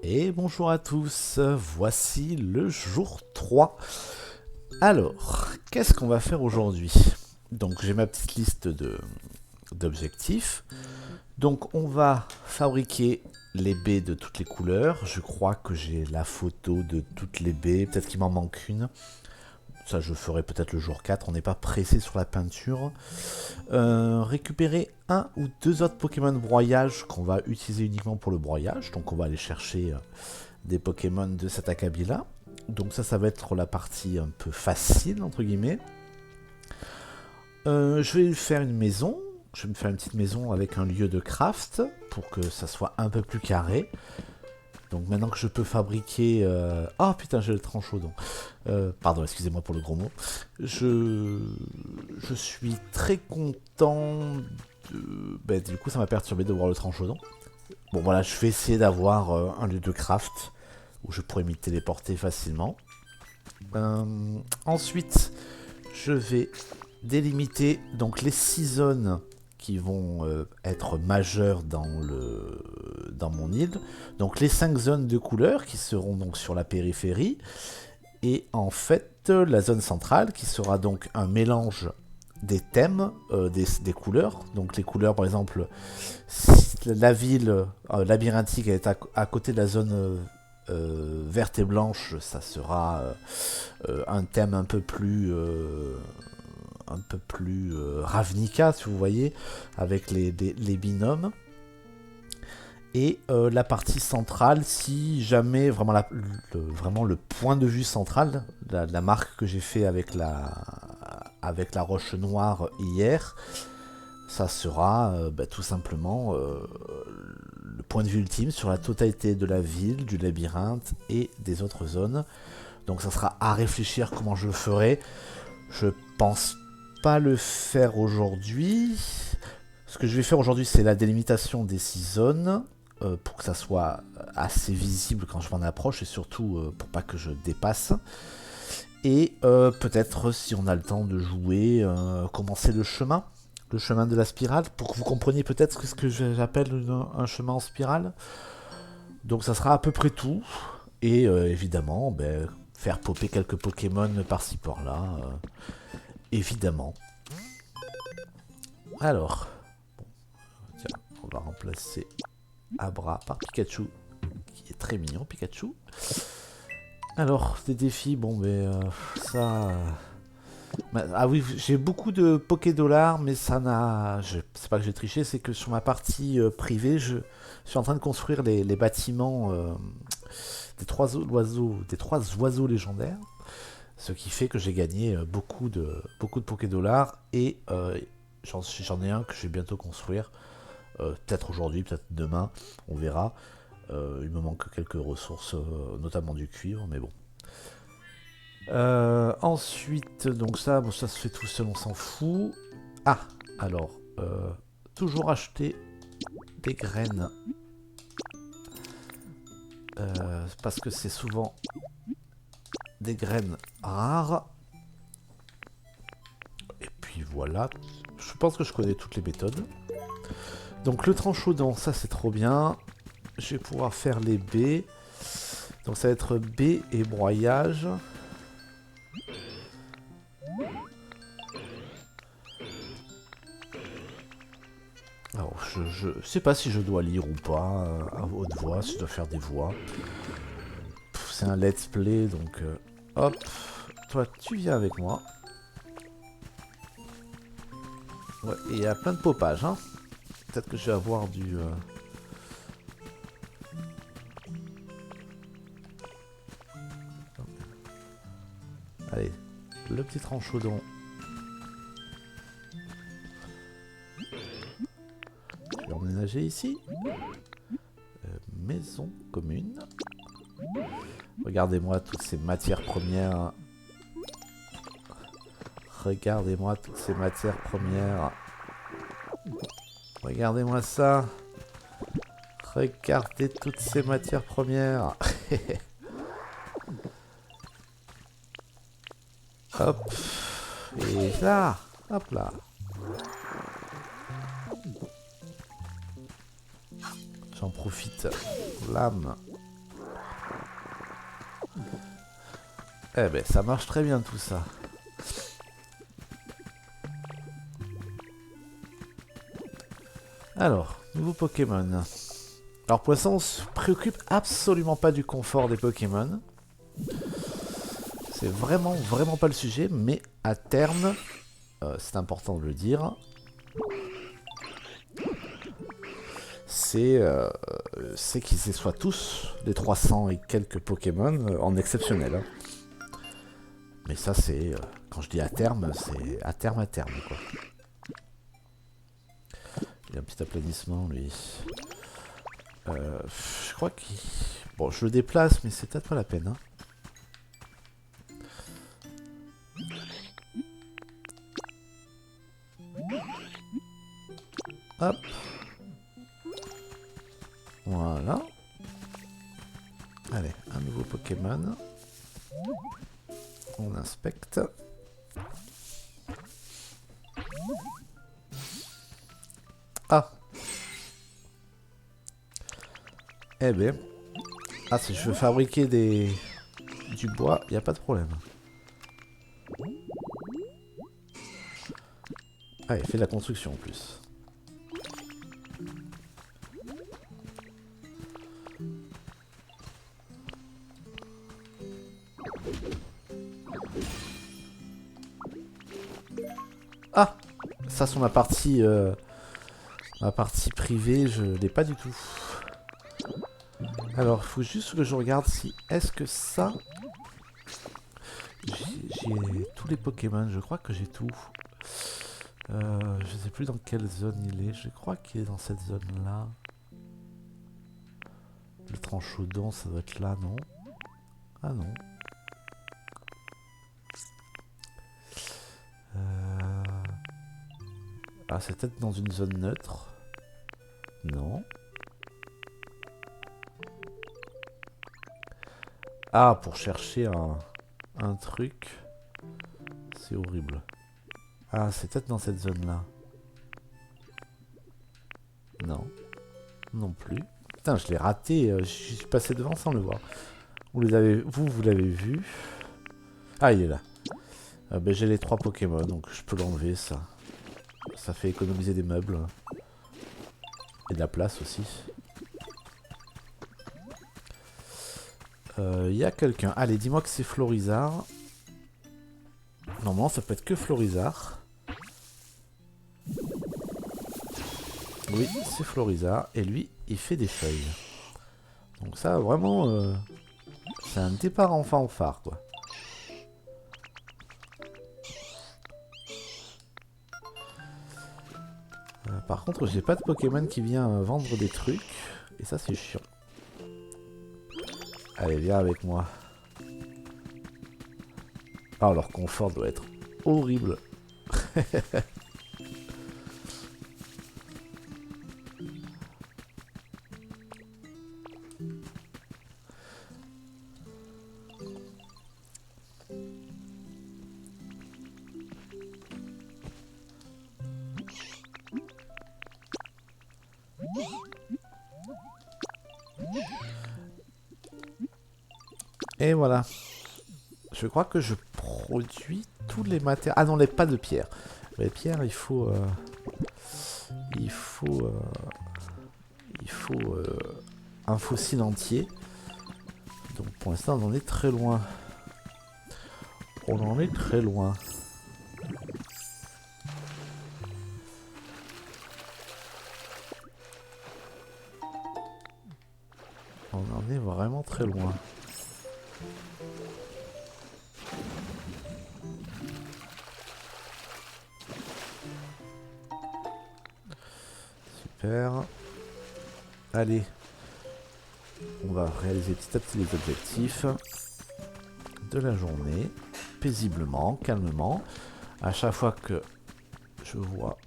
Et bonjour à tous, voici le jour 3. Alors, qu'est-ce qu'on va faire aujourd'hui? Donc j'ai ma petite liste d'objectifs. Donc on va fabriquer les baies de toutes les couleurs. Je crois que j'ai la photo de toutes les baies, peut-être qu'il m'en manque une. Ça je ferai peut-être le jour 4, on n'est pas pressé sur la peinture. Récupérer un ou deux autres Pokémon broyage qu'on va utiliser uniquement pour le broyage. Donc on va aller chercher des Pokémon de cet acabit-là. Donc ça va être la partie un peu facile, entre guillemets. Je vais faire une maison. Je vais me faire une petite maison avec un lieu de craft pour que ça soit un peu plus carré. Donc maintenant que je peux fabriquer... Ah putain, j'ai le tranchaudon. Pardon, excusez-moi pour le gros mot. Je suis très content de... Ben, du coup, ça m'a perturbé de voir le tranchaudon. Bon voilà, je vais essayer d'avoir un lieu de craft où je pourrais m'y téléporter facilement. Ensuite, je vais délimiter donc les 6 zones qui vont être majeures dans mon île. Donc les 5 zones de couleurs qui seront donc sur la périphérie. Et en fait, la zone centrale qui sera donc un mélange des thèmes, des couleurs. Donc les couleurs, par exemple, si la ville labyrinthique est à côté de la zone verte et blanche, ça sera un thème un peu plus Ravnica, si vous voyez, avec les binômes. Et la partie centrale, si jamais vraiment, vraiment le point de vue central, la marque que j'ai fait avec la roche noire hier, ça sera tout simplement le point de vue ultime sur la totalité de la ville, du labyrinthe et des autres zones. Donc ça sera à réfléchir comment je le ferai. Je pense pas le faire aujourd'hui. Ce que je vais faire aujourd'hui, c'est la délimitation des 6 zones pour que ça soit assez visible quand je m'en approche et surtout pour pas que je dépasse. Et peut-être, si on a le temps de jouer, commencer le chemin de la spirale, pour que vous compreniez peut-être ce que j'appelle un chemin en spirale. Donc ça sera à peu près tout. Et évidemment, faire popper quelques Pokémon par-ci par-là. Évidemment. Alors, tiens, on va remplacer Abra par Pikachu, qui est très mignon, Pikachu. Alors, des défis, ça... Ah oui, j'ai beaucoup de Poké-Dollars, mais ça n'a... C'est pas que j'ai triché, c'est que sur ma partie privée, je suis en train de construire les bâtiments des trois oiseaux légendaires. Ce qui fait que j'ai gagné beaucoup de Poké-Dollars et j'en ai un que je vais bientôt construire. Peut-être aujourd'hui, peut-être demain, on verra. Il me manque quelques ressources, notamment du cuivre, mais bon. Ensuite, donc ça se fait tout seul, on s'en fout. Ah, alors, toujours acheter des graines. Parce que c'est souvent des graines rares. Et puis voilà, je pense que je connais toutes les méthodes. Donc le tranchaudon, ça c'est trop bien. Je vais pouvoir faire les baies. Donc ça va être baies et broyage. Alors je sais pas si je dois lire ou pas à haute voix, si je dois faire des voix. C'est un let's play, donc hop, toi tu viens avec moi. Ouais, et il y a plein de popages, hein. Peut-être que je vais avoir du... Allez, le petit tranchaudon. Je vais emménager ici. Maison commune. Regardez-moi toutes ces matières premières. Regardez-moi toutes ces matières premières. Regardez-moi ça. Regardez toutes ces matières premières. Hop. Et là. Hop là. J'en profite. Lame. Eh ben, ça marche très bien tout ça. Alors, nouveau Pokémon. Alors pour l'instant, on se préoccupe absolument pas du confort des Pokémon. C'est vraiment, vraiment pas le sujet, mais à terme, c'est important de le dire, c'est qu'ils soient tous, les 300 et quelques Pokémon, en exceptionnel. Hein. Mais ça, c'est, quand je dis à terme, c'est à terme, quoi. Il y a un petit applaudissement, lui. Je crois qu'il... Bon, je le déplace, mais c'est peut-être pas la peine. Hein. Hop. Voilà. Allez, un nouveau Pokémon. On inspecte. Ah. Eh ben. Ah, si je veux fabriquer du bois, il n'y a pas de problème. Ah, il fait de la construction en plus. Ah, ça sur ma partie privée, je l'ai pas du tout. Alors, il faut juste que je regarde si est-ce que ça... J'ai tous les Pokémon, je crois que j'ai tout. Je sais plus dans quelle zone il est. Je crois qu'il est dans cette zone-là. Le Tranchaudon, ça doit être là, non? Ah non. Ah, c'est peut-être dans une zone neutre. Non. Ah, pour chercher un truc. C'est horrible. Ah, c'est peut-être dans cette zone-là. Non. Non plus. Putain, je l'ai raté. Je suis passé devant sans le voir. Vous l'avez vu. Ah, il est là. Ben, j'ai les 3 Pokémon, donc je peux l'enlever, ça. Ça fait économiser des meubles. Et de la place aussi. Il y a quelqu'un. Allez, dis-moi que c'est Florizard. Normalement, ça peut être que Florizard. Oui, c'est Florizard. Et lui, il fait des feuilles. Donc ça, vraiment, c'est un départ en fanfare, quoi. Par contre, j'ai pas de Pokémon qui vient vendre des trucs. Et ça, c'est chiant. Allez, viens avec moi. Ah, leur confort doit être horrible. Et voilà. Je crois que je produis tous les matériaux. Ah non, les pas de pierre. Les pierres, il faut... un fossile entier. Donc pour l'instant, on en est très loin. On en est très loin. On en est vraiment très loin. Super. Allez. On va réaliser petit à petit les objectifs de la journée. Paisiblement, calmement. À chaque fois que je vois...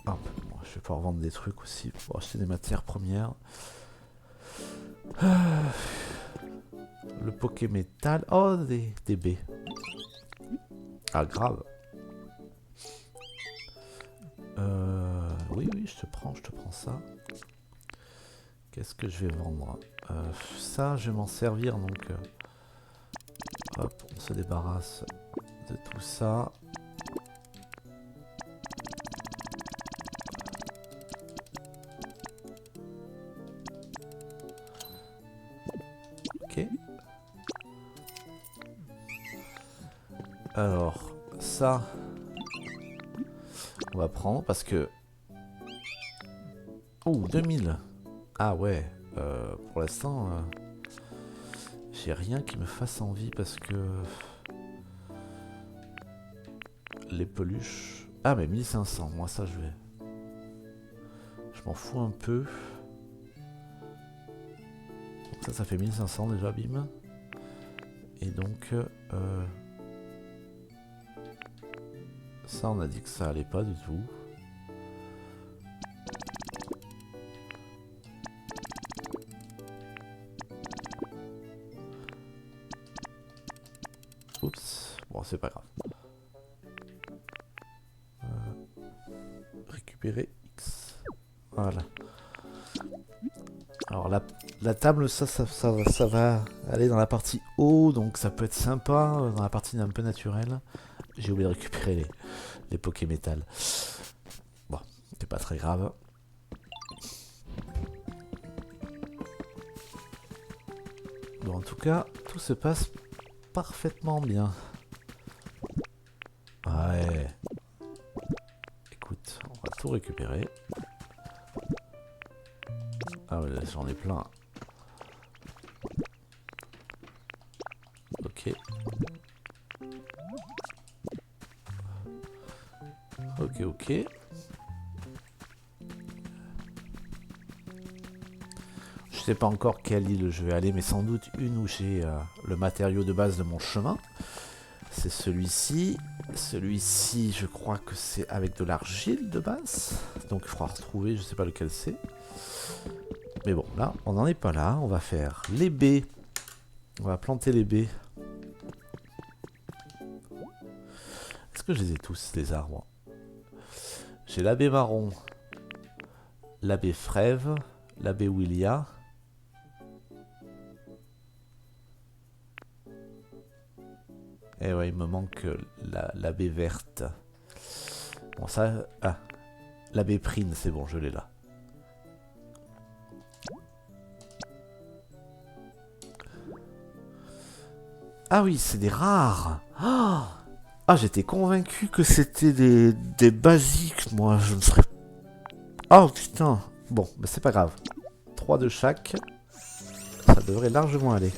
Ah, bon, je vais pouvoir vendre des trucs aussi pour acheter des matières premières. Le Pokémétal. Oh, des baies. Ah, grave. Oui, je te prends ça. Qu'est-ce que je vais vendre? Ça, je vais m'en servir, donc... hop, on se débarrasse de tout ça. Ok. Alors, ça... on va prendre, parce que... Oh, 2000. Ah ouais, pour l'instant... j'ai rien qui me fasse envie parce que... les peluches... Ah mais 1500, moi ça je vais... je m'en fous un peu. Donc ça fait 1500 déjà, bim. Et donc... ça on a dit que ça allait pas du tout. Oups, bon c'est pas grave. Récupérer X. Voilà. Alors la table, ça va aller dans la partie haut, donc ça peut être sympa, dans la partie un peu naturelle. J'ai oublié de récupérer les Pokémétal. Bon, c'est pas très grave. Bon, en tout cas, tout se passe parfaitement bien. Ouais. Écoute, on va tout récupérer. Ah ouais, j'en ai plein. Ok. Ok, ok. Je sais pas encore quelle île je vais aller, mais sans doute une où j'ai le matériau de base de mon chemin. C'est celui-ci. Celui-ci, je crois que c'est avec de l'argile de base. Donc il faudra retrouver, je sais pas lequel c'est. Mais bon, là, on n'en est pas là. On va faire les baies. On va planter les baies. Est-ce que je les ai tous, les arbres? J'ai la baie marron, la baie frève, la baie Willia. Et ouais, il me manque la baie verte. Bon, ça... Ah, la baie prine, c'est bon, je l'ai là. Ah oui, c'est des rares. Ah, j'étais convaincu que c'était des basiques, moi. Je ne serais... Oh, putain. Bon, mais c'est pas grave. 3 de chaque. Ça devrait largement aller.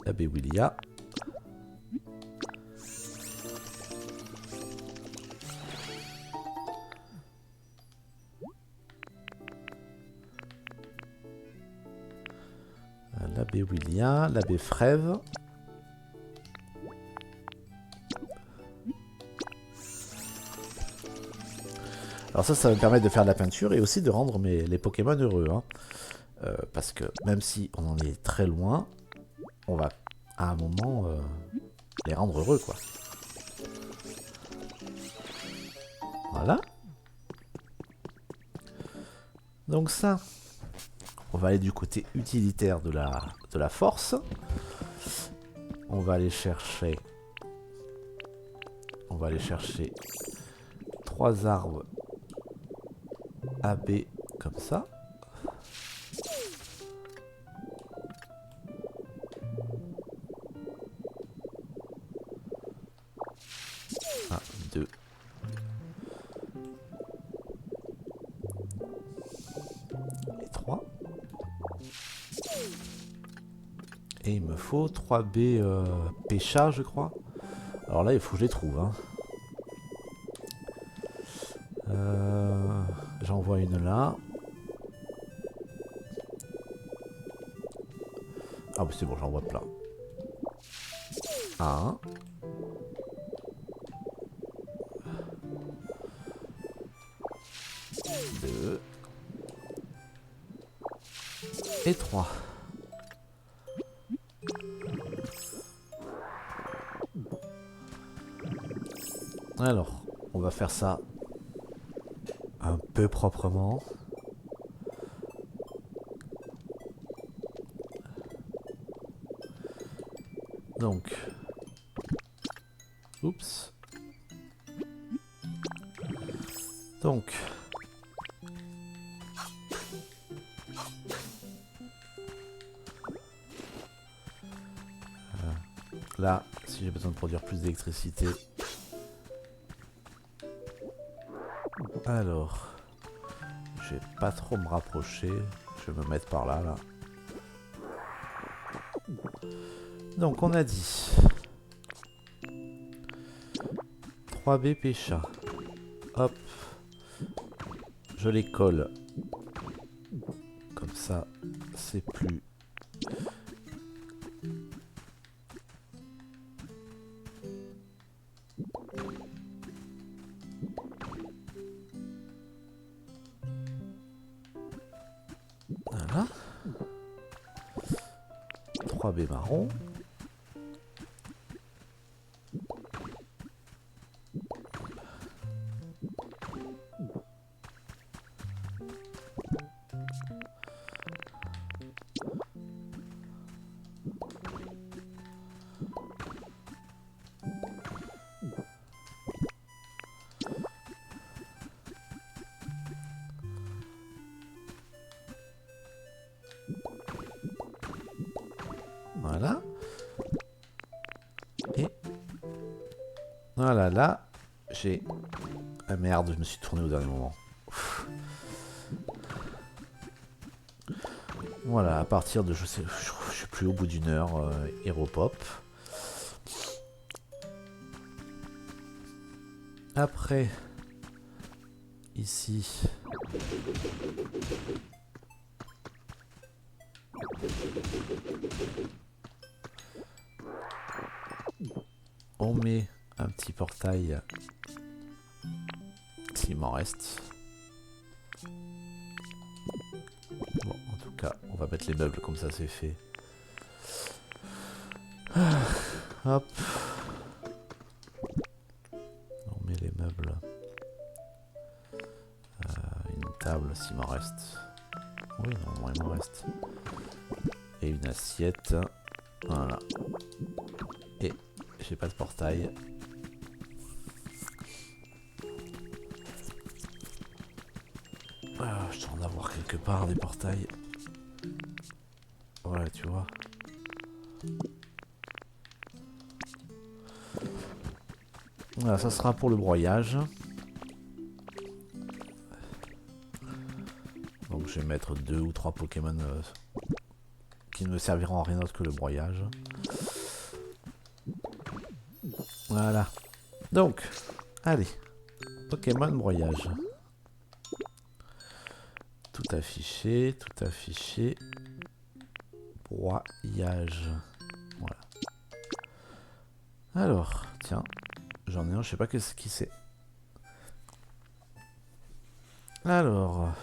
La baie Willia. La baie Willia, la baie frève. Alors ça va me permettre de faire de la peinture et aussi de rendre les Pokémon heureux. Hein. Parce que même si on en est très loin, on va à un moment les rendre heureux, quoi. Voilà. Donc ça, on va aller du côté utilitaire de la force. On va aller chercher... On va aller chercher 3 arbres AB comme ça. Un, 2. Et 3. Et il me faut 3B Pécha, je crois. Alors là, il faut que je les trouve. Hein. J'en vois une là. Ah bah c'est bon, j'en vois plein. 1. 2. Et 3. Alors, on va faire ça un peu proprement. Donc, oups. Donc, là, si j'ai besoin de produire plus d'électricité. Alors, je vais pas trop me rapprocher. Je vais me mettre par là, là. Donc, on a dit 3B pécha. Hop. Je les colle. Comme ça, c'est plus... Voilà. 3B marron. Voilà. Et voilà, là, j'ai... Ah merde, je me suis tourné au dernier moment. Ouf. Voilà, à partir de, je sais plus, au bout d'une heure, Héropop. Après, ici... On met un petit portail s'il m'en reste. Bon, en tout cas, on va mettre les meubles comme ça c'est fait. Hop. On met les meubles. Une table s'il m'en reste. Oui, non, il m'en reste. Et une assiette. Voilà. Et j'ai pas de portail. Ah, je dois en avoir quelque part des portails. Voilà, tu vois. Voilà, ça sera pour le broyage. Donc je vais mettre 2 ou 3 Pokémon qui ne me serviront à rien d'autre que le broyage. Voilà. Donc, allez. Pokémon broyage. Tout affiché, tout affiché. Broyage. Voilà. Alors, tiens. J'en ai un, je sais pas qui c'est. Alors.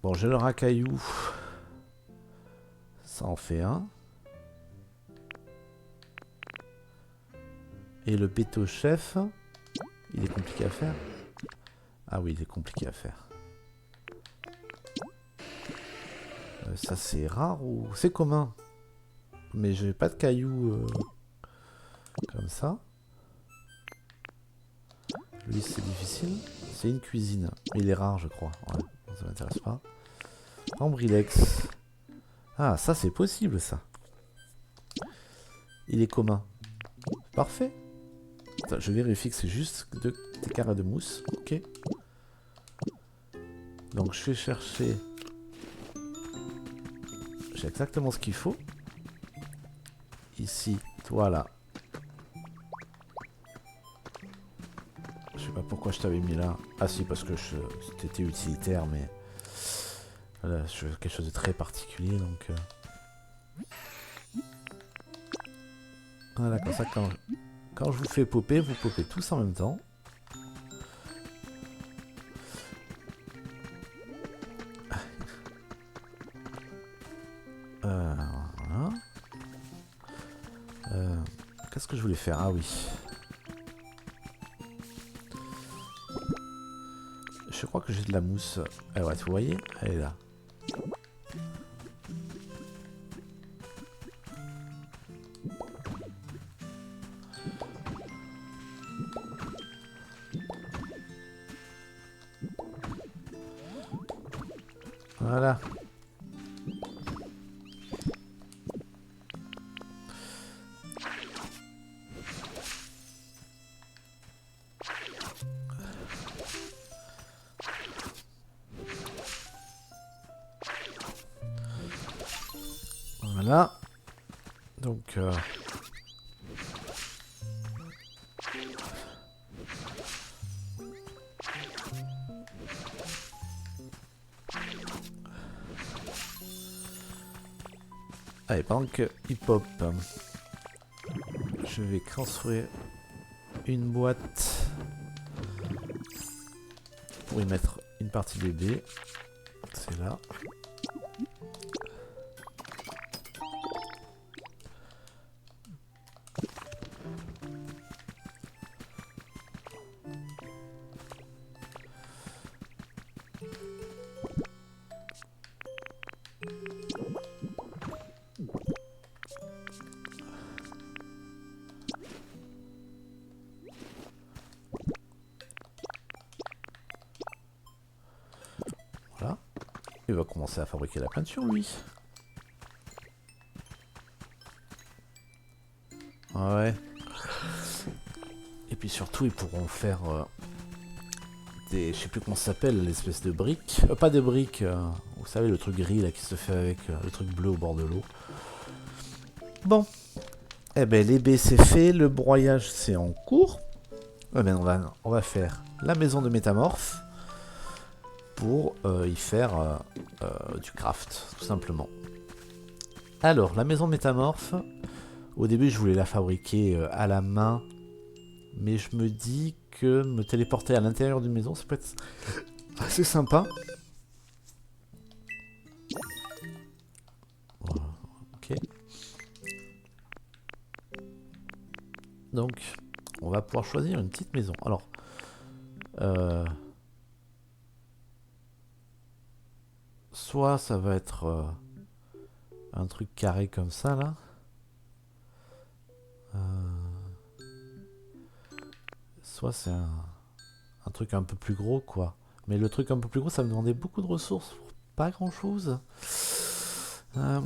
Bon, j'ai le racaillou. Ça en fait un. Et le péto-chef, il est compliqué à faire. Ah oui, il est compliqué à faire. Ça c'est rare ou... C'est commun. Mais j'ai pas de cailloux comme ça. Lui c'est difficile. C'est une cuisine. Mais il est rare je crois. Ouais, ça m'intéresse pas. Ambrilex. Ah ça c'est possible ça. Il est commun. Parfait. Attends, je vérifie que c'est juste des carrés de mousse. Ok. Donc je vais chercher... J'ai exactement ce qu'il faut. Ici, toi là. Je sais pas pourquoi je t'avais mis là. Ah si, parce que c'était utilitaire, mais... Voilà, je veux quelque chose de très particulier, donc... Voilà, comme ça, quand je vous fais popper, vous popez tous en même temps. Voilà. qu'est-ce que je voulais faire? Ah oui. Je crois que j'ai de la mousse. Ah ouais, vous voyez? Elle est là. Voilà. Voilà. Donc... Allez, pendant qu'il pop, je vais construire une boîte pour y mettre une partie bébé. C'est là. Voilà. Il va commencer à fabriquer la peinture, lui. Ouais. Et puis surtout, ils pourront faire des... Je sais plus comment ça s'appelle, l'espèce de briques. Pas des briques, vous savez, le truc gris là qui se fait avec le truc bleu au bord de l'eau. Bon. Eh ben, les baies c'est fait, le broyage c'est en cours. Eh ben, on va faire la maison de métamorphe pour y faire du craft, tout simplement. Alors, la maison métamorphe, au début je voulais la fabriquer à la main, mais je me dis que me téléporter à l'intérieur d'une maison, ça peut être assez sympa. Ok. Donc, on va pouvoir choisir une petite maison. Alors, soit ça va être un truc carré comme ça, là. Soit c'est un truc un peu plus gros, quoi. Mais le truc un peu plus gros, ça me demandait beaucoup de ressources pour pas grand-chose. Ah,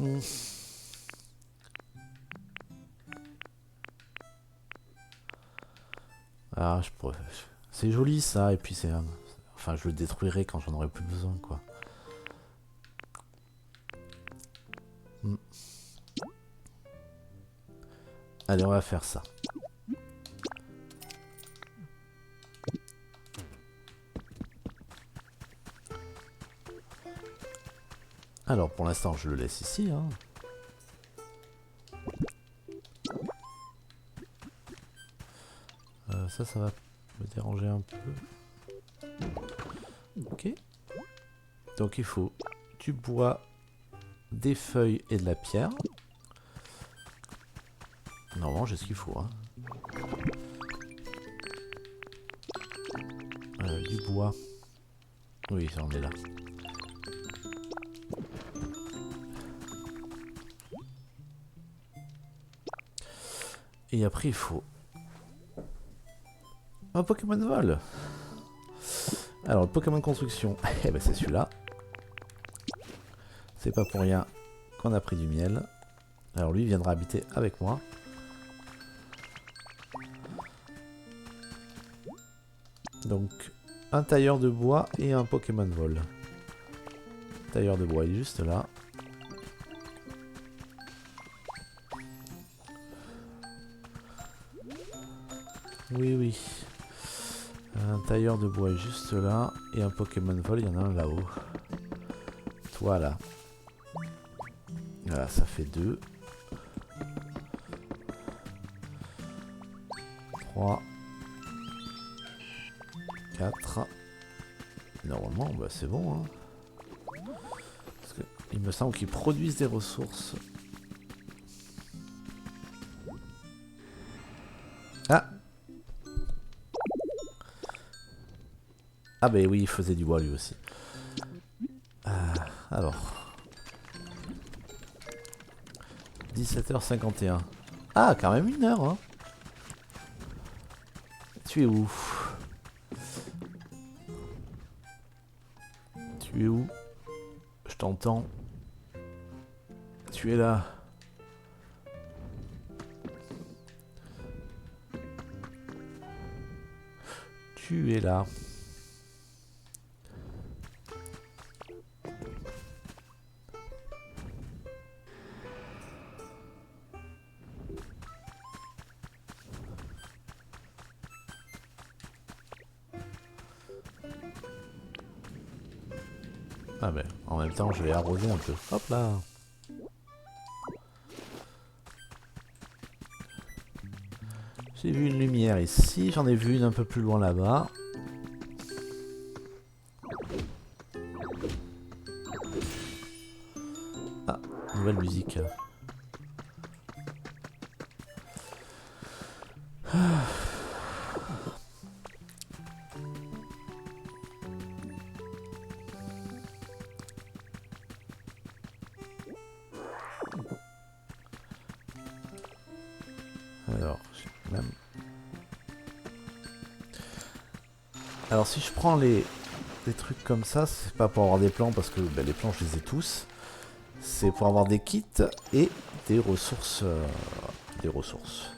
c'est joli ça, et puis c'est... Enfin, je le détruirai quand j'en aurai plus besoin, quoi. Allez, on va faire ça. Alors, pour l'instant, je le laisse ici, hein. Ça va me déranger un peu. Ok. Donc, il faut du bois, des feuilles et de la pierre. Normalement, j'ai ce qu'il faut, hein. Du bois. Oui, ça en est là. Et après, il faut un Pokémon vol. Alors, le Pokémon construction, eh ben, c'est celui-là. C'est pas pour rien qu'on a pris du miel. Alors, lui viendra habiter avec moi. Donc, un tailleur de bois et un Pokémon vol. Tailleur de bois, il est juste là. Oui, oui. Un tailleur de bois est juste là. Et un Pokémon vol, il y en a un là-haut. Voilà. Voilà, ça fait 2. 3. 4. Normalement, bah, c'est bon. Hein. Parce que il me semble qu'ils produisent des ressources. Ah bah oui, il faisait du bois lui aussi. Alors. 17h51. Ah, quand même 1 heure, hein. Tu es où? Tu es où? Je t'entends. Tu es là. Tu es là. Ah ben, en même temps, je vais arroser un peu. Hop là. J'ai vu une lumière ici, j'en ai vu une un peu plus loin là-bas. Ah, nouvelle musique. Alors, même... Alors si je prends des trucs comme ça, c'est pas pour avoir des plans parce que ben, les plans je les ai tous. C'est pour avoir des kits et des ressources. Des ressources.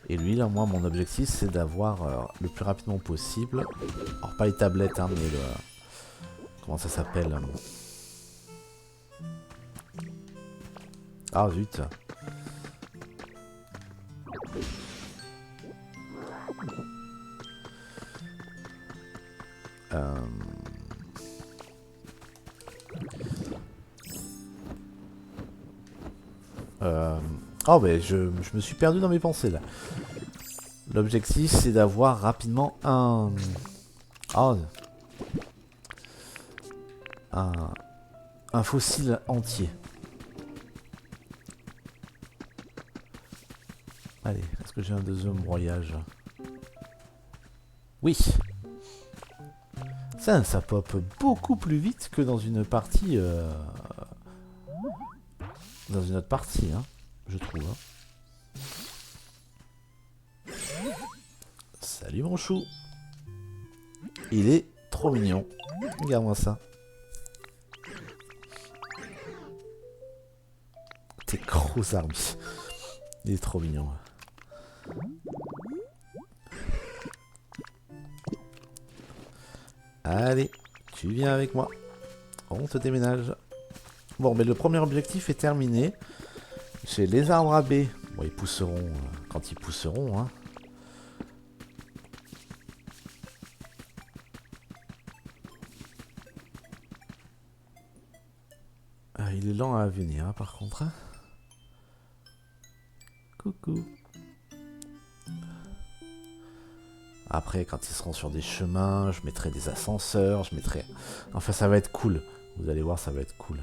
Et lui là, moi mon objectif c'est d'avoir le plus rapidement possible. Alors pas les tablettes hein, mais le... Comment ça s'appelle Ah zut. Oh ben je me suis perdu dans mes pensées là. L'objectif c'est d'avoir rapidement Oh, un fossile entier. Allez, est-ce que j'ai un deuxième broyage? Oui. Ça pop beaucoup plus vite que dans une partie... Dans une autre partie, hein, je trouve. Hein. Salut mon chou. Il est trop mignon. Regarde-moi ça. Tes gros armes. Il est trop mignon. Allez, tu viens avec moi. On te déménage. Bon, mais le premier objectif est terminé. J'ai les arbres à baies. Bon, ils pousseront quand ils pousseront. Hein. Il est lent à venir, hein, par contre. Hein. Coucou. Après, quand ils seront sur des chemins, je mettrai des ascenseurs, je mettrai... Enfin, ça va être cool. Vous allez voir, ça va être cool.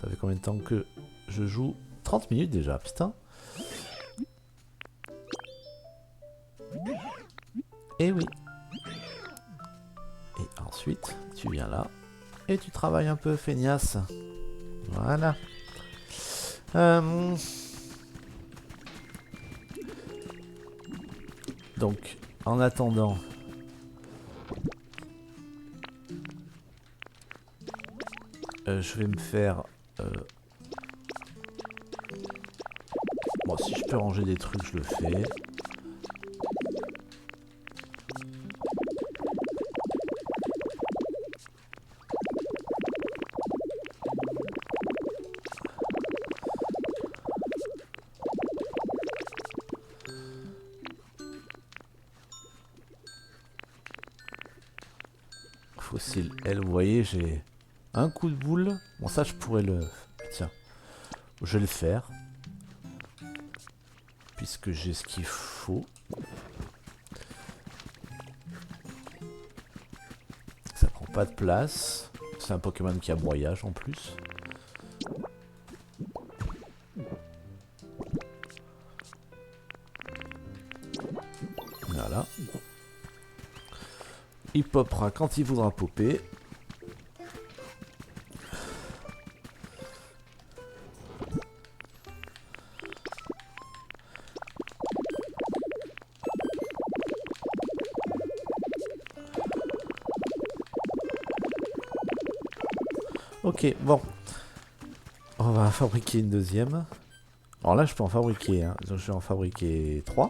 Ça fait combien de temps que je joue? 30 minutes déjà, putain. Et oui. Et ensuite, tu viens là. Et tu travailles un peu, feignasse. Voilà. Donc, en attendant... je vais me faire... Bon, si je peux ranger des trucs, je le fais. Fossile. Elle, vous voyez, j'ai un coup de boule. Bon, ça, je pourrais le... Tiens. Je vais le faire. Puisque j'ai ce qu'il faut. Ça prend pas de place. C'est un Pokémon qui a broyage en plus. Voilà. Il popera quand il voudra popper. Ok, bon. On va fabriquer une deuxième. Alors là, je peux en fabriquer, hein. Donc, je vais en fabriquer 3.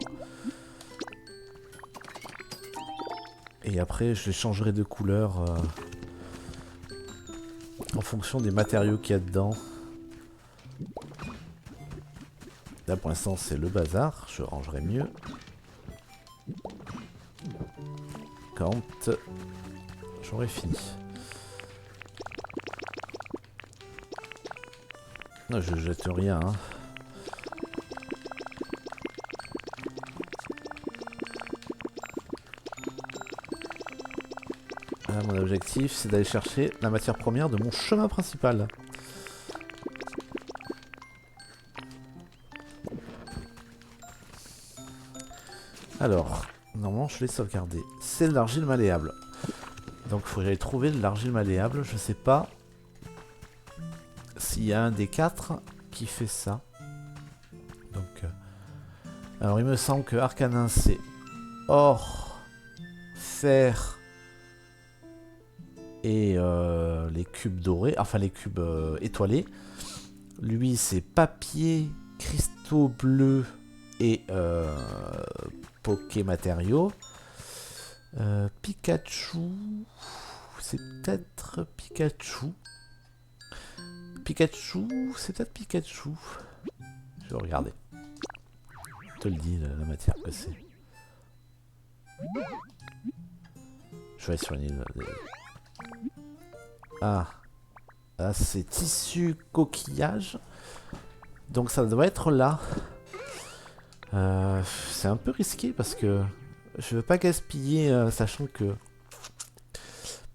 Et après, je les changerai de couleur en fonction des matériaux qu'il y a dedans. Là, pour l'instant, c'est le bazar. Je rangerai mieux. Quand j'aurai fini. Non, je jette rien, hein. Là, mon objectif, c'est d'aller chercher la matière première de mon chemin principal. Alors, normalement, je l'ai sauvegardé. C'est de l'argile malléable. Donc, il faut que j'aille trouver de l'argile malléable. Je sais pas s'il y a un des 4 qui fait ça. Donc, alors, il me semble que Arcanin, c'est or, fer et les cubes dorés, enfin les cubes étoilés. Lui, c'est papier, cristaux bleus et poké matériaux. Pikachu, c'est peut-être Pikachu. Pikachu, c'est peut-être Pikachu. Je vais regarder. Je te le dis, la matière que c'est. Je vais aller sur une île. Ah, là c'est tissu coquillage. Donc ça doit être là. C'est un peu risqué parce que je veux pas gaspiller, sachant que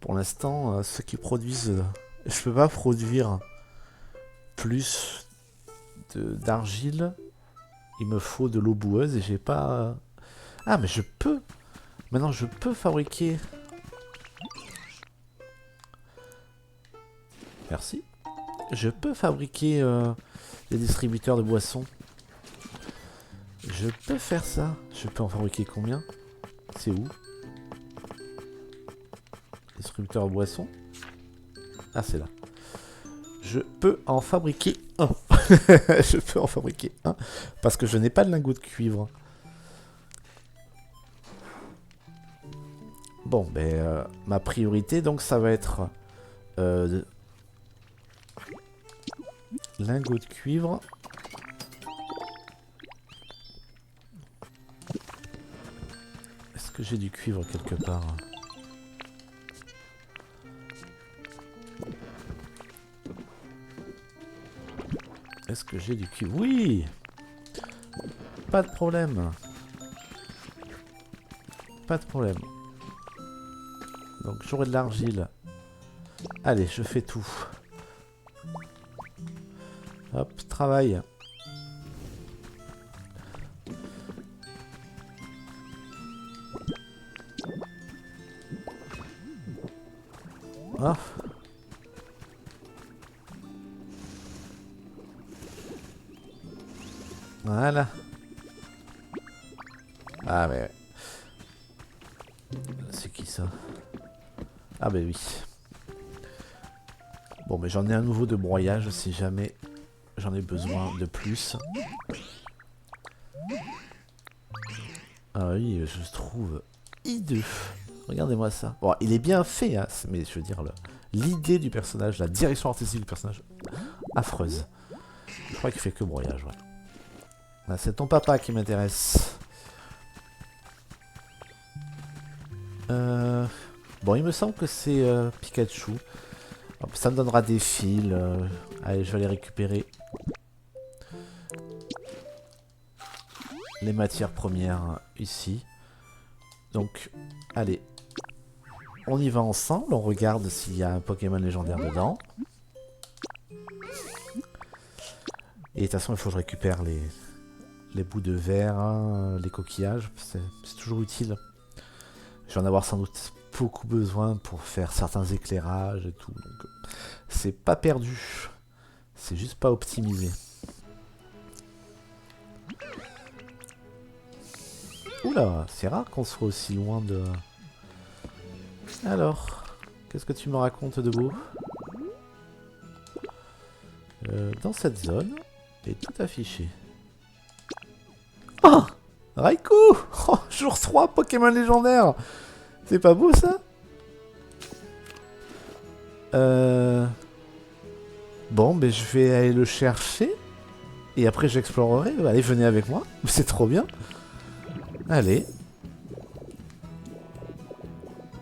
pour l'instant, ceux qui produisent, je peux pas produire plus d'argile. Il me faut de l'eau boueuse et j'ai pas. Ah, mais je peux. Maintenant, je peux fabriquer. Merci. Je peux fabriquer des distributeurs de boissons. Je peux faire ça. Je peux en fabriquer combien? C'est où? Distributeur de boissons. Ah, c'est là. Je peux en fabriquer un. Je peux en fabriquer un. Parce que je n'ai pas de lingot de cuivre. Bon, ben, ma priorité, donc, ça va être... lingot de cuivre. Est-ce que j'ai du cuivre quelque part? Est-ce que j'ai du cuivre? Oui! Pas de problème. Pas de problème. Donc j'aurai de l'argile. Allez, je fais tout. Hop, travail. Ah. Voilà. Ah mais... C'est qui ça? Ah bah oui. Bon mais j'en ai un nouveau de broyage si jamais j'en ai besoin de plus. Ah oui, je trouve hideux. Regardez-moi ça. Bon, il est bien fait, hein, mais je veux dire, l'idée du personnage, la direction artistique du personnage, affreuse. Je crois qu'il fait que broyage, ouais. Là, c'est ton papa qui m'intéresse. Bon, il me semble que c'est Pikachu. Hop, ça me donnera des fils. Allez, je vais les récupérer. Les matières premières ici. Donc, allez. On y va ensemble. On regarde s'il y a un Pokémon légendaire dedans. Et de toute façon, il faut que je récupère les bouts de verre, hein, les coquillages. C'est toujours utile. Je vais en avoir sans doute beaucoup besoin pour faire certains éclairages et tout. Donc, c'est pas perdu. C'est juste pas optimisé. Oula, c'est rare qu'on soit aussi loin de... Alors, qu'est-ce que tu me racontes de beau? Dans cette zone, est tout affiché. Oh, Raikou. Oh, jour 3, Pokémon légendaire. C'est pas beau ça? Bon, ben je vais aller le chercher. Et après j'explorerai. Allez, venez avec moi. C'est trop bien. Allez.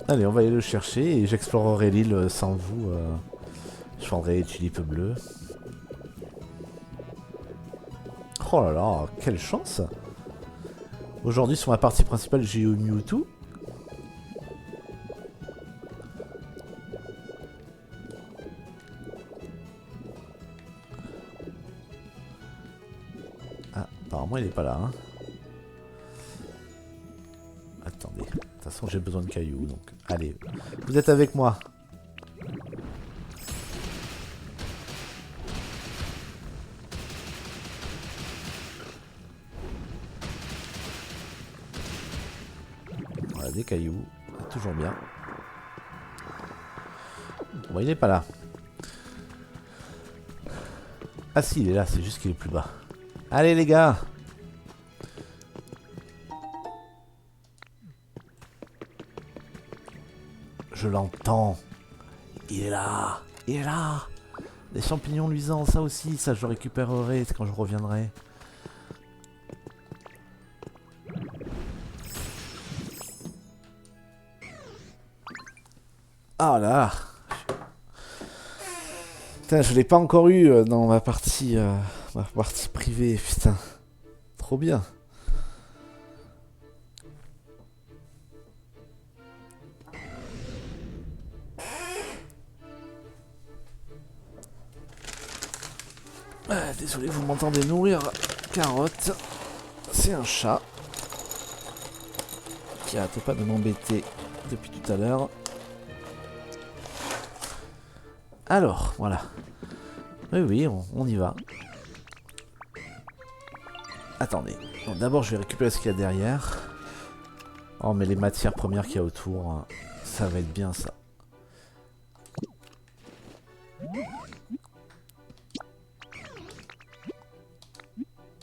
Allez, on va aller le chercher et j'explorerai l'île sans vous. Je prendrai les tulipes bleues. Oh là là, quelle chance! Aujourd'hui, sur ma partie principale, j'ai eu Mewtwo. Ah, apparemment, il est pas là. Hein. Attendez. De toute façon, j'ai besoin de cailloux. Donc, allez. Vous êtes avec moi. Voilà, des cailloux. Toujours bien. Bon, il est pas là. Ah si, il est là. C'est juste qu'il est plus bas. Allez, les gars. Je l'entends. Il est là. Il est là. Des champignons luisants, ça aussi. Ça, je le récupérerai quand je reviendrai. Ah là. Putain, je l'ai pas encore eu dans ma partie privée. Putain. Trop bien. Ah, désolé, vous m'entendez nourrir Carotte. C'est un chat qui arrête pas de m'embêter depuis tout à l'heure. Alors, voilà. Oui, oui, on y va. Attendez. Bon, d'abord, je vais récupérer ce qu'il y a derrière. Oh, mais les matières premières qu'il y a autour, hein, ça va être bien, ça.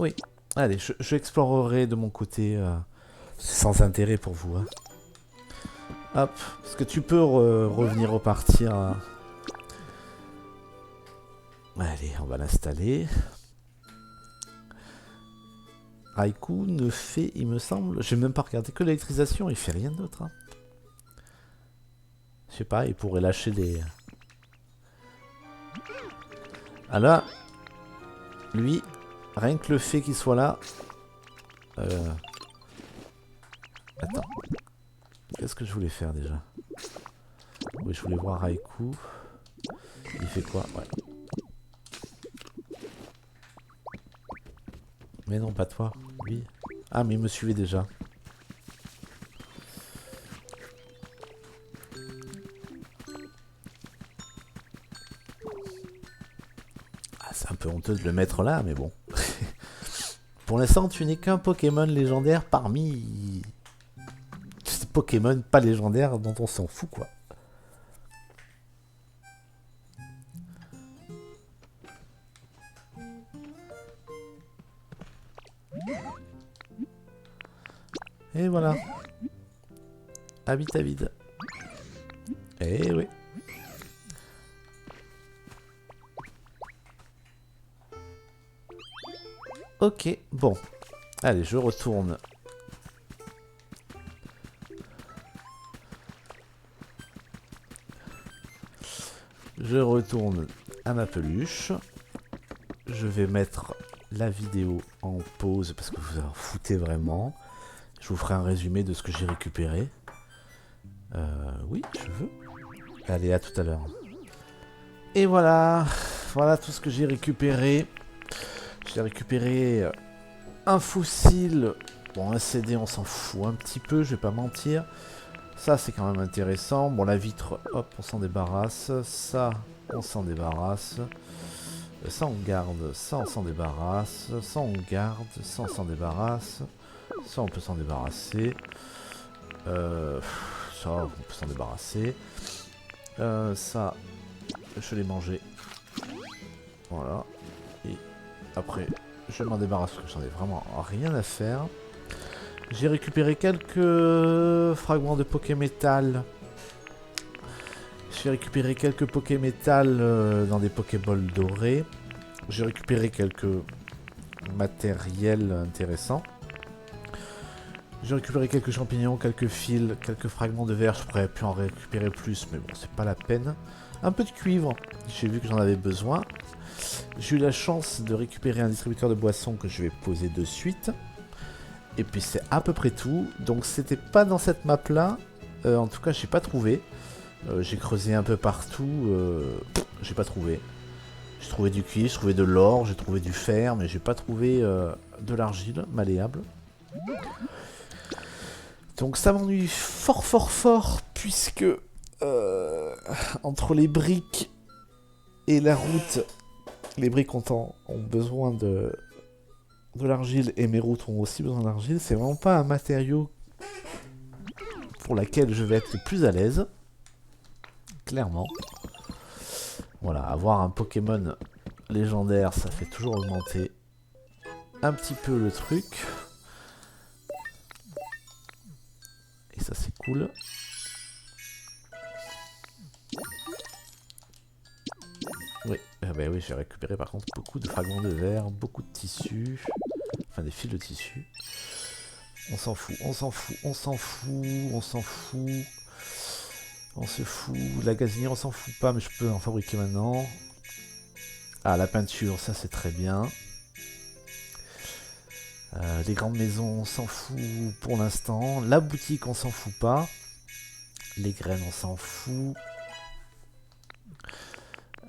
Oui. Allez, je explorerai de mon côté. Sans intérêt pour vous. Hein. Hop. Est-ce que tu peux revenir repartir Allez, on va l'installer. Raikou ne fait, il me semble... J'ai même pas regardé que l'électrisation, il fait rien d'autre. Hein. Je sais pas, il pourrait lâcher des... Ah là, lui, rien que le fait qu'il soit là... Attends. Qu'est-ce que je voulais faire déjà? Oui, je voulais voir Raikou. Il fait quoi? Ouais. Mais non, pas toi. Lui. Ah, mais il me suivait déjà. Ah, c'est un peu honteux de le mettre là, mais bon. Pour l'instant, tu n'es qu'un Pokémon légendaire parmi... ces Pokémon pas légendaires dont on s'en fout, quoi. Et voilà. Habitat vide. Eh oui. Ok, bon. Allez, je retourne. Je retourne à ma peluche. Je vais mettre la vidéo en pause parce que vous en foutez vraiment. Je vous ferai un résumé de ce que j'ai récupéré. Oui, je veux. Allez, à tout à l'heure. Et voilà. Voilà tout ce que j'ai récupéré. J'ai récupéré un fossile. Bon, un CD, on s'en fout un petit peu, je vais pas mentir. Ça, c'est quand même intéressant. Bon, la vitre, hop, on s'en débarrasse. Ça, on s'en débarrasse. Ça, on garde. Ça, on s'en débarrasse. Ça, on garde. Ça, on s'en débarrasse. Ça, on peut s'en débarrasser. Ça, on peut s'en débarrasser. Ça, je l'ai mangé. Voilà. Et après, je m'en débarrasse parce que j'en ai vraiment rien à faire. J'ai récupéré quelques fragments de Pokémétal. J'ai récupéré quelques Pokémétal dans des Pokéballs dorés. J'ai récupéré quelques matériels intéressants. J'ai récupéré quelques champignons, quelques fils, quelques fragments de verre. Je pourrais pu en récupérer plus, mais bon, c'est pas la peine. Un peu de cuivre. J'ai vu que j'en avais besoin. J'ai eu la chance de récupérer un distributeur de boissons que je vais poser de suite. Et puis c'est à peu près tout. Donc c'était pas dans cette map là. En tout cas j'ai pas trouvé. J'ai creusé un peu partout. J'ai pas trouvé. J'ai trouvé du cuivre, j'ai trouvé de l'or, j'ai trouvé du fer. Mais j'ai pas trouvé de l'argile malléable. Donc ça m'ennuie fort fort fort. Puisque entre les briques et la route, les briques ont besoin de l'argile et mes routes ont aussi besoin d'argile. C'est vraiment pas un matériau pour laquelle je vais être le plus à l'aise. Clairement. Voilà, avoir un Pokémon légendaire, ça fait toujours augmenter un petit peu le truc. Et ça c'est cool. Oui, bah oui, j'ai récupéré par contre beaucoup de fragments de verre, beaucoup de tissus. Enfin des fils de tissu. On s'en fout, on s'en fout, on s'en fout, on s'en fout. On se fout. La gazinière, on s'en fout pas, mais je peux en fabriquer maintenant. Ah, la peinture, ça c'est très bien. Les grandes maisons, on s'en fout pour l'instant. La boutique, on s'en fout pas. Les graines, on s'en fout.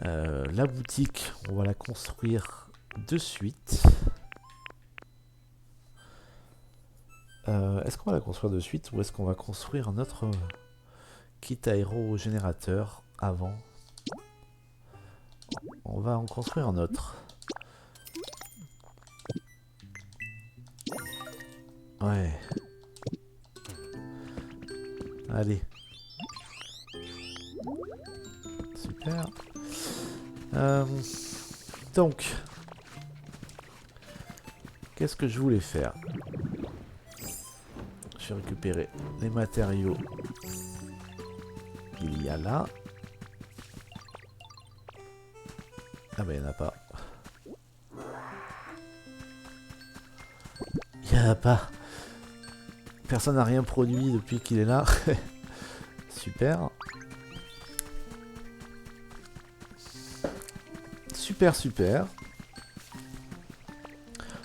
La boutique, on va la construire de suite. Est-ce qu'on va la construire de suite ou est-ce qu'on va construire notre kit aérogénérateur avant? On va en construire un autre. Ouais. Allez. Super. Donc. Qu'est-ce que je voulais faire? Je vais récupérer les matériaux qu'il y a là. Ah bah il n'y en a pas. Il n'y en a pas. Personne n'a rien produit depuis qu'il est là. Super. Super, super.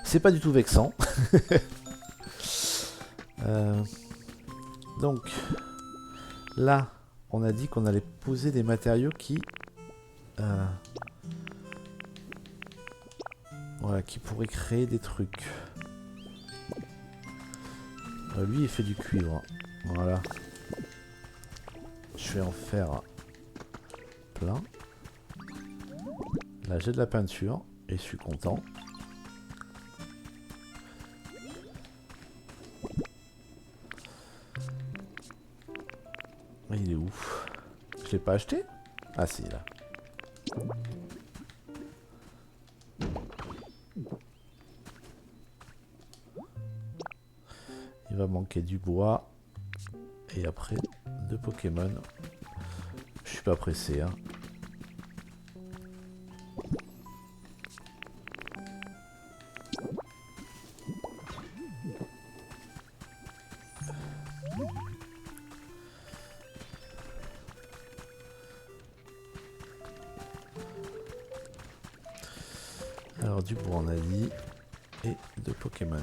C'est pas du tout vexant. Donc, là, on a dit qu'on allait poser des matériaux qui... voilà, qui pourraient créer des trucs. Lui, il fait du cuivre. Voilà. Je vais en faire plein. Là, j'ai de la peinture et je suis content. Il est où? Je l'ai pas acheté? Ah si, là. Il va manquer du bois. Et après, de Pokémon. Je suis pas pressé, hein. Alors du bois on a dit. Et de Pokémon.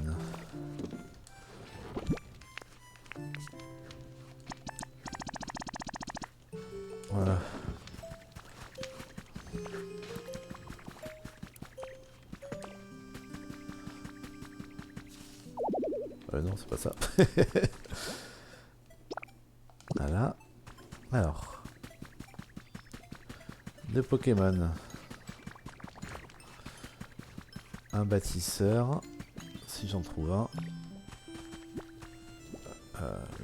Voilà. Non, c'est pas ça. Alors. 2 Pokémon. Un bâtisseur. Si j'en trouve un.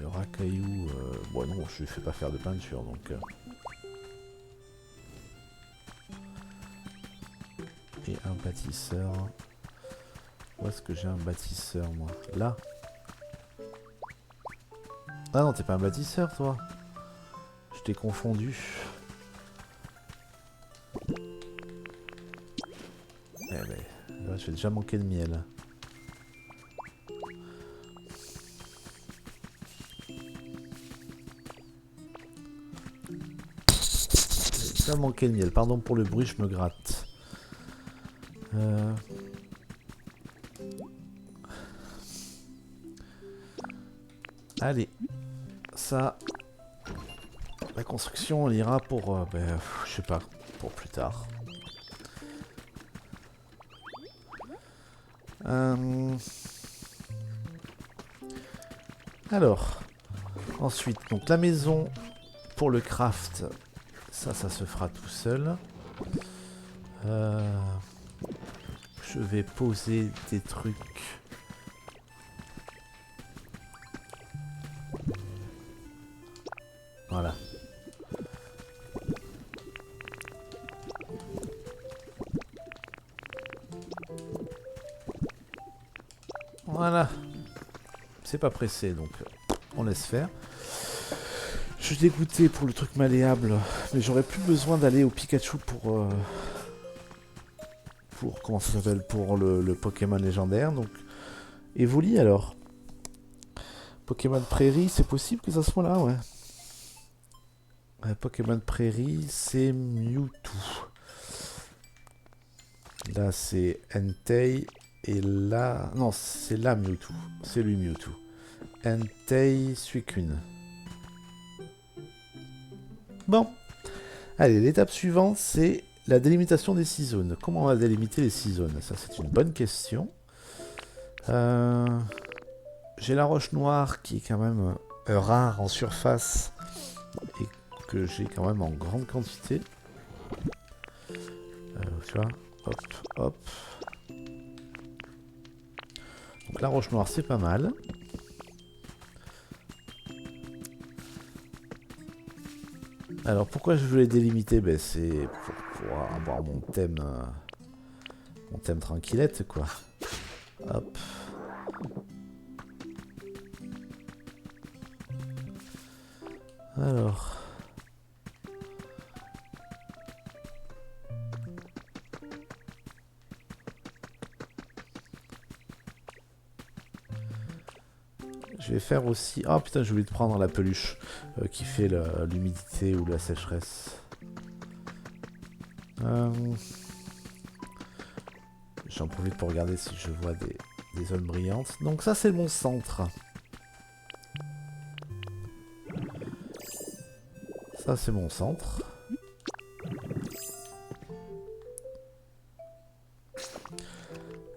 Le racaillou. Bon, non, je lui fais pas faire de peinture donc. Et un bâtisseur. Où est-ce que j'ai un bâtisseur, moi? Là? Ah non, t'es pas un bâtisseur, toi? Je t'ai confondu. Eh ben, là, je vais déjà manquer de miel. J'ai déjà manqué de miel. Pardon pour le bruit, je me gratte. Allez. Ça... La construction, elle ira pour... je sais pas, pour plus tard. Alors, ensuite, donc la maison pour le craft, ça se fera tout seul. Je vais poser des trucs. Voilà. Voilà. C'est pas pressé, donc on laisse faire. Je suis dégoûté pour le truc malléable, mais j'aurais plus besoin d'aller au Pikachu pour comment ça s'appelle, pour le Pokémon légendaire. Donc, Evoli alors. Pokémon Prairie, c'est possible que ça soit là, ouais. Pokémon Prairie, c'est Mewtwo. Là, c'est Entei. Et là... Non, c'est là Mewtwo. C'est lui Mewtwo. Entei Suicune. Bon. Allez, l'étape suivante, c'est la délimitation des 6 zones. Comment on va délimiter les 6 zones? Ça, c'est une bonne question. J'ai la roche noire qui est quand même rare en surface et que j'ai quand même en grande quantité. Tu vois, hop, hop. Donc la roche noire, c'est pas mal. Alors pourquoi je voulais délimiter? Ben, c'est pour avoir mon thème tranquillette, quoi. Hop. Alors. Je vais faire aussi... Oh putain, j'ai oublié de prendre la peluche qui fait l'humidité ou la sécheresse. J'en profite pour regarder si je vois des zones brillantes. Donc ça, c'est mon centre. Ça, c'est mon centre.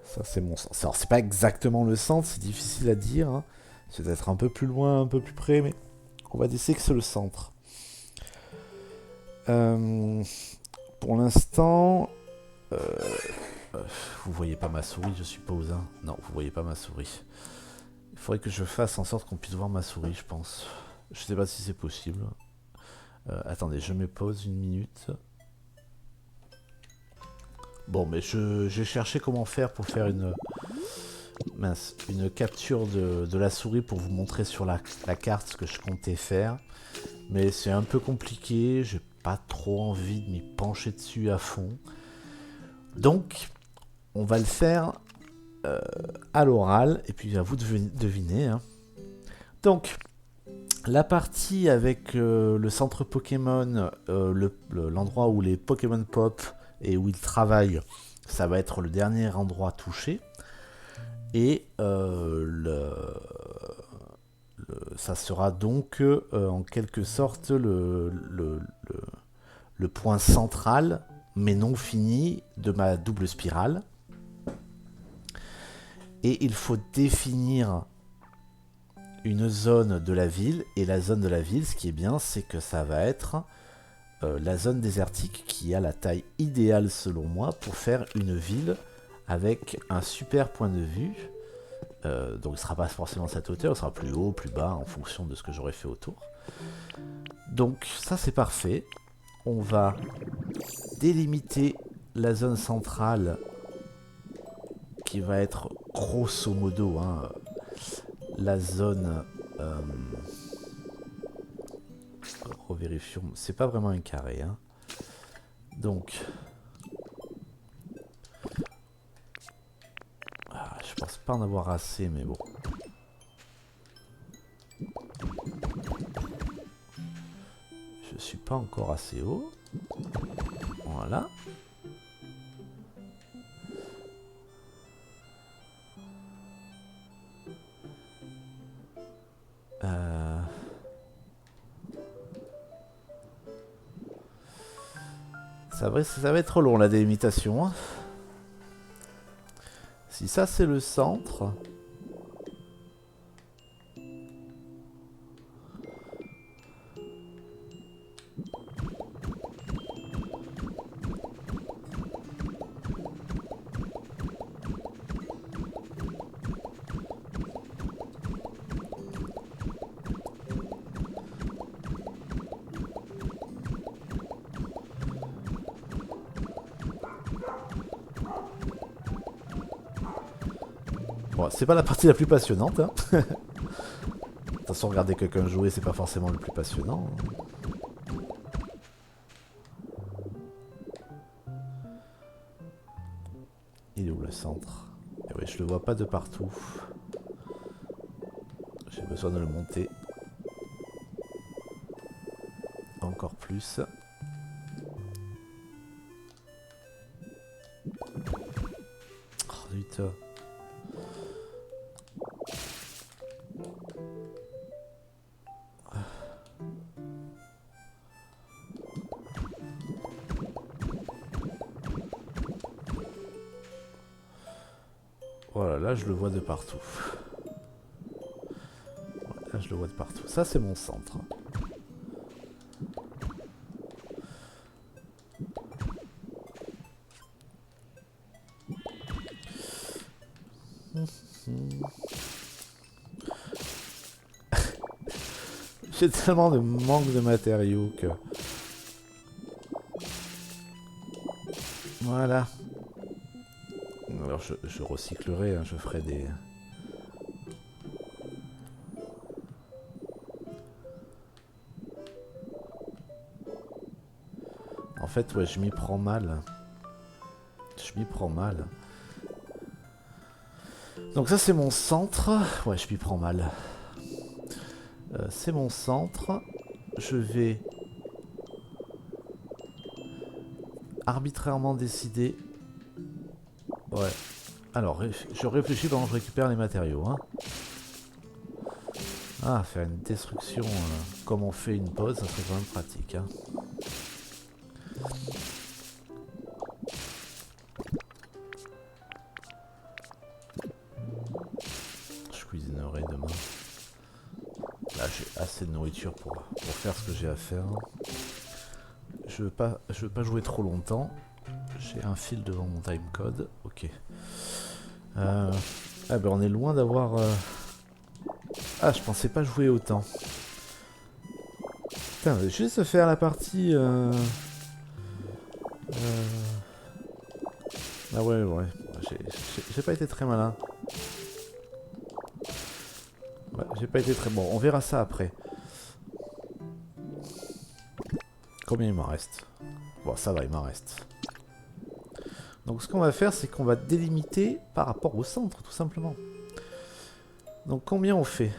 Ça, c'est mon centre. Alors, c'est pas exactement le centre, c'est difficile à dire. Hein. C'est peut-être un peu plus loin, un peu plus près, mais on va décider que c'est le centre. Pour l'instant... vous voyez pas ma souris, je suppose. Hein. Non, vous voyez pas ma souris. Il faudrait que je fasse en sorte qu'on puisse voir ma souris, je pense. Je sais pas si c'est possible. Attendez, je me pose une minute. Bon, mais j'ai cherché comment faire pour faire une capture de la souris pour vous montrer sur la carte ce que je comptais faire. Mais c'est un peu compliqué, j'ai pas trop envie de m'y pencher dessus à fond. Donc, on va le faire à l'oral, et puis à vous de deviner. Hein. Donc, la partie avec le centre Pokémon, l'endroit où les Pokémon pop et où ils travaillent, ça va être le dernier endroit touché. Et ça sera donc en quelque sorte le point central, mais non fini, de ma double spirale. Et il faut définir une zone de la ville. Et la zone de la ville, ce qui est bien, c'est que ça va être la zone désertique qui a la taille idéale selon moi pour faire une ville avec un super point de vue. Donc il ne sera pas forcément à cette hauteur, il sera plus haut, plus bas en fonction de ce que j'aurais fait autour. Donc ça c'est parfait. On va délimiter la zone centrale qui va être grosso modo la zone... revérifions, c'est pas vraiment un carré. Hein. Donc... je pense pas en avoir assez, mais bon. Je suis pas encore assez haut. Voilà. Ça va être long la délimitation. Hein. Si ça c'est le centre... Bon, c'est pas la partie la plus passionnante. Hein. De toute façon, regarder quelqu'un jouer, c'est pas forcément le plus passionnant. Il est où le centre? Eh oui, je le vois pas de partout. J'ai besoin de le monter. Encore plus. Oh putain. Voilà, là je le vois de partout. Là je le vois de partout. Ça c'est mon centre. J'ai tellement de manque de matériaux que... Voilà. Alors je recyclerai, hein, je ferai des... En fait, ouais, je m'y prends mal. Je m'y prends mal. Donc ça, c'est mon centre. Ouais, je m'y prends mal. C'est mon centre. Je vais arbitrairement décider... Ouais. Alors, je réfléchis pendant que je récupère les matériaux. Hein. Ah, faire une destruction comme on fait une pause, ça serait quand même pratique. Hein. Je cuisinerai demain. Là, j'ai assez de nourriture pour faire ce que j'ai à faire. Je veux pas jouer trop longtemps. J'ai un fil devant mon timecode. Ok. Ah ben on est loin d'avoir... Ah, je pensais pas jouer autant. Putain, je vais juste faire la partie... Ah ouais. J'ai pas été très malin. Ouais, j'ai pas été très bon. On verra ça après. Combien il m'en reste? Bon, ça va, il m'en reste. Donc ce qu'on va faire, c'est qu'on va délimiter par rapport au centre, tout simplement. Donc combien on fait?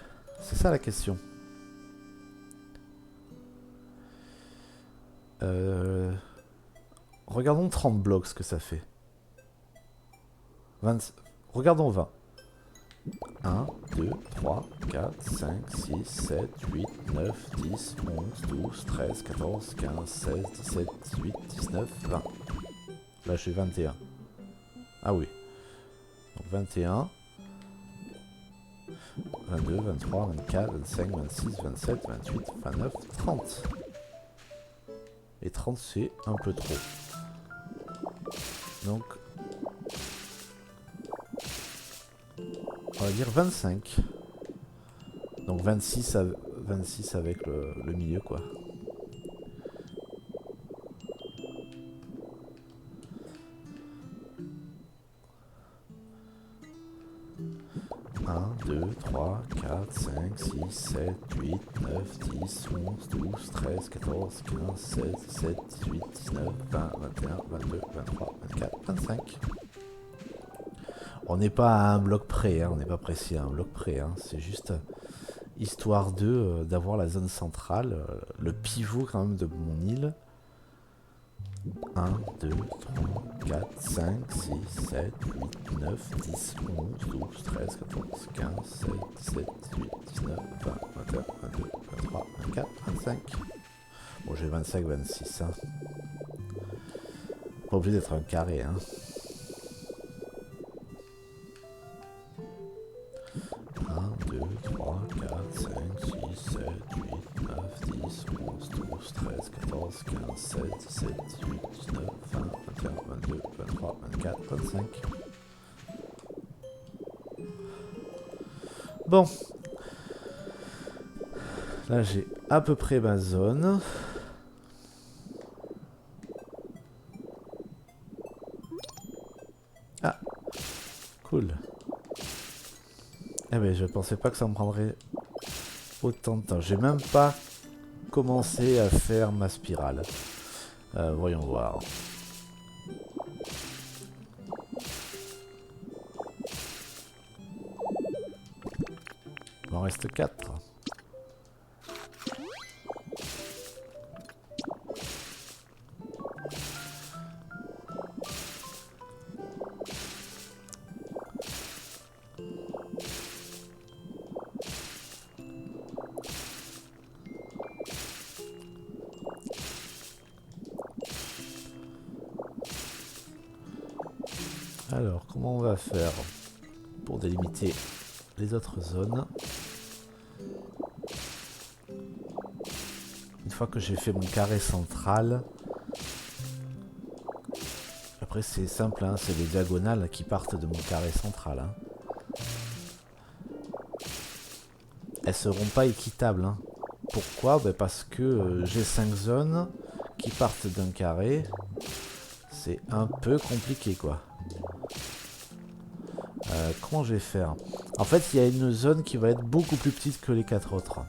C'est ça la question. Regardons 30 blocs, ce que ça fait. 20... Regardons 20. 1, 2, 3, 4, 5, 6, 7, 8, 9, 10, 11, 12, 13, 14, 15, 16, 17, 18, 19, 20. Là, j'ai 21. Ah oui. Donc 21. 22, 23, 24, 25, 26, 27, 28, 29, 30. Et 30 c'est un peu trop. Donc on va dire 25. Donc 26, 26 avec le milieu quoi. Un, 2, 3, 4, 5, 6, 7, 8, 9, 10, 11, 12, 13, 14, 15, 16, 17, 18, 19, 20, 21, 22, 23, 24, 25. On n'est pas à un bloc près, hein, on n'est pas précis à un bloc près, hein, c'est juste histoire d'avoir la zone centrale, le pivot quand même de mon île. 1, 2, 3, 4, 5, 6, 7, 8, 9, 10, 11, 12, 13, 14, 15, 16, 17, 18, 19, 20, 21, 22, 23, 24, 25. Bon, j'ai 25, 26. Hein. Pas obligé d'être un carré. Hein. 1, 2, 3, 4, 5, 6, 7, 8, 9, 10, 11, 12, 13, 14, 15, 16, 17, 18, 19, 20, 21, 22, 23, 24, 25. Bon. Là, j'ai à peu près ma zone. Ah. Cool. Eh ben, je pensais pas que ça me prendrait autant de temps. J'ai même pas commencé à faire ma spirale. Voyons voir. Il m'en reste 4. Alors, comment on va faire pour délimiter les autres zones? Une fois que j'ai fait mon carré central, après c'est simple, hein, c'est les diagonales qui partent de mon carré central. Hein. Elles seront pas équitables. Hein. Pourquoi? Ben parce que j'ai 5 zones qui partent d'un carré. C'est un peu compliqué quoi. Comment je vais faire? En fait, il y a une zone qui va être beaucoup plus petite que les 4 autres.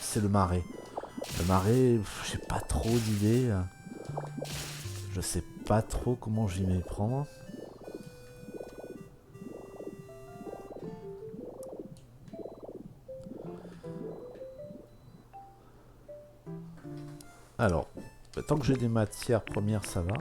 C'est le marais. Le marais, j'ai pas trop d'idées. Je sais pas trop comment j'y m'y prendre. Alors, tant que j'ai des matières premières, ça va.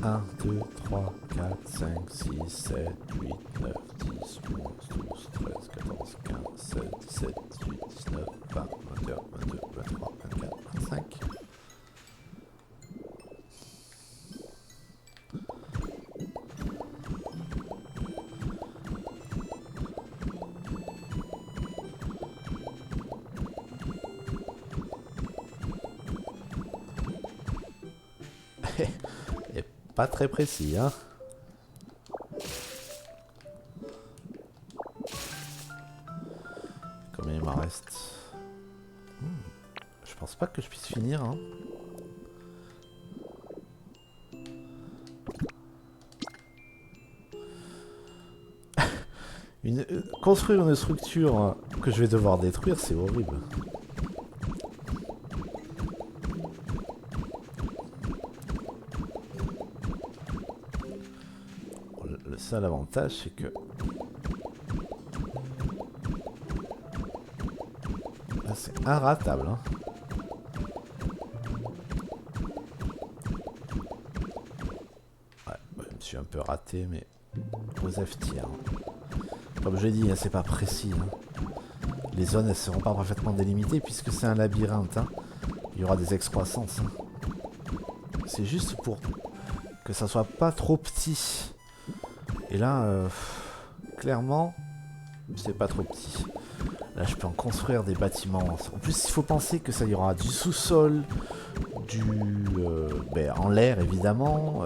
1, 2, 3, 4, 5, 6, 7, 8, 9, 10, 11, 12, 13, 14, 15, 16, 17, 18, 19, 20, 21, 22, 23, 24, 25. Et pas très précis, hein. Combien il m'en reste? Je pense pas que je puisse finir, hein. Construire une structure que je vais devoir détruire, c'est horrible. Le seul avantage, c'est que là, c'est inratable. Hein. Ouais, je me suis un peu raté, mais Joseph tire. Comme je l'ai dit, hein, c'est pas précis. Hein. Les zones, elles seront pas parfaitement délimitées puisque c'est un labyrinthe. Hein. Il y aura des excroissances. Hein. C'est juste pour que ça soit pas trop petit. Et là, clairement, c'est pas trop petit. Là, je peux en construire des bâtiments. En plus, il faut penser que ça y aura du sous-sol, du en l'air évidemment.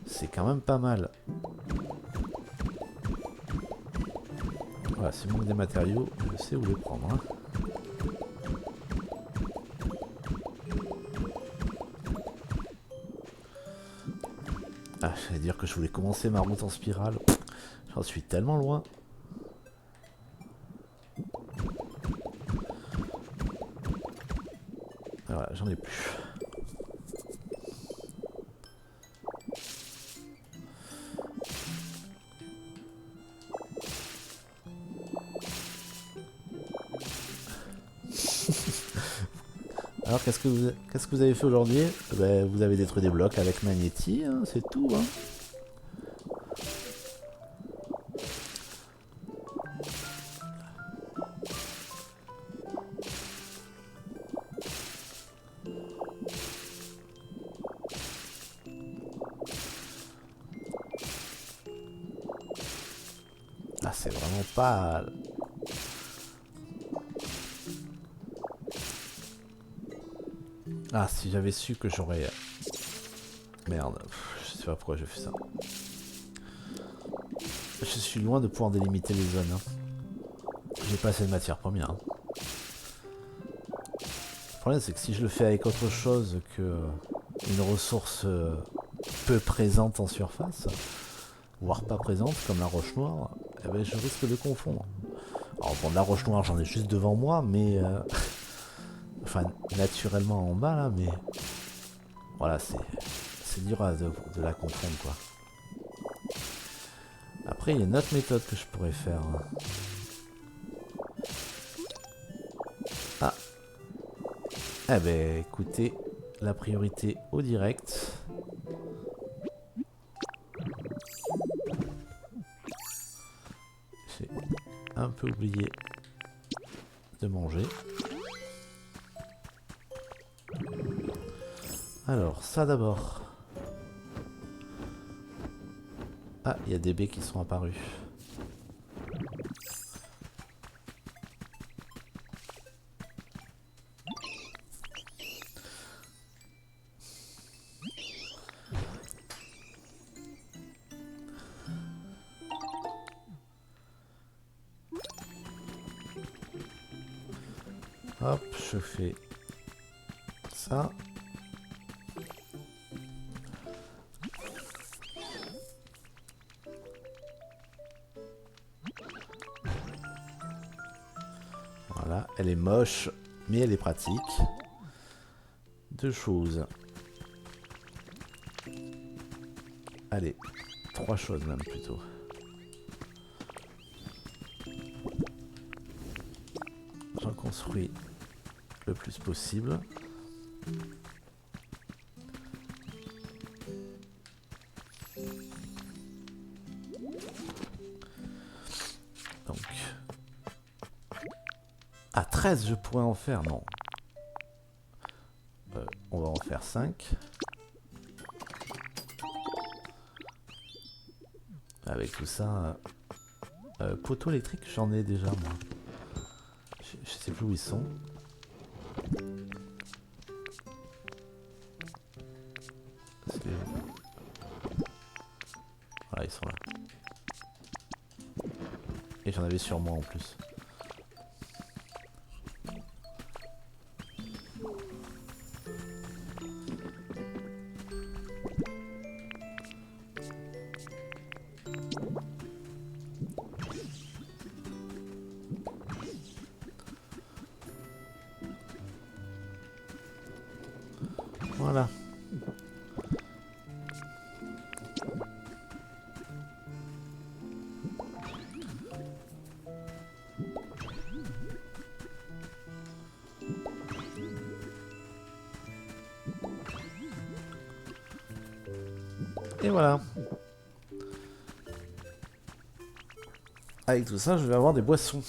C'est quand même pas mal. Voilà, s'il manque des matériaux, je sais où les prendre. Hein. Ah, j'allais dire que je voulais commencer ma route en spirale. J'en suis tellement loin. Voilà, j'en ai plus. Alors qu'est-ce que vous avez fait aujourd'hui? Ben, vous avez détruit des blocs avec Magnéti, hein, c'est tout. Hein. Ah, c'est vraiment pas... Ah, si j'avais su que j'aurais... Merde, je sais pas pourquoi j'ai fait ça. Je suis loin de pouvoir délimiter les zones. Hein. J'ai pas assez de matière première. Hein. Le problème, c'est que si je le fais avec autre chose que une ressource peu présente en surface, voire pas présente, comme la roche noire, eh ben, je risque de confondre. Alors bon, la roche noire, j'en ai juste devant moi, mais... Enfin, naturellement en bas, là, mais... Voilà, c'est dur de la confondre, quoi. Après, il y a une autre méthode que je pourrais faire. Hein. Ah. Eh ben, écoutez, la priorité au direct. J'ai un peu oublié de manger. Alors, ça d'abord. Ah, il y a des baies qui sont apparus. Hop, je fais ça. Voilà, elle est moche, mais elle est pratique. Deux choses. Allez, trois choses même plutôt. J'en construis le plus possible. Donc... Ah, 13 je pourrais en faire, non. On va en faire 5. Avec tout ça... poteaux électriques, j'en ai déjà, moi. Je sais plus où ils sont. Voilà, ils sont là. Et j'en avais sur moi en plus. Voilà. Et voilà. Avec tout ça, je vais avoir des boissons.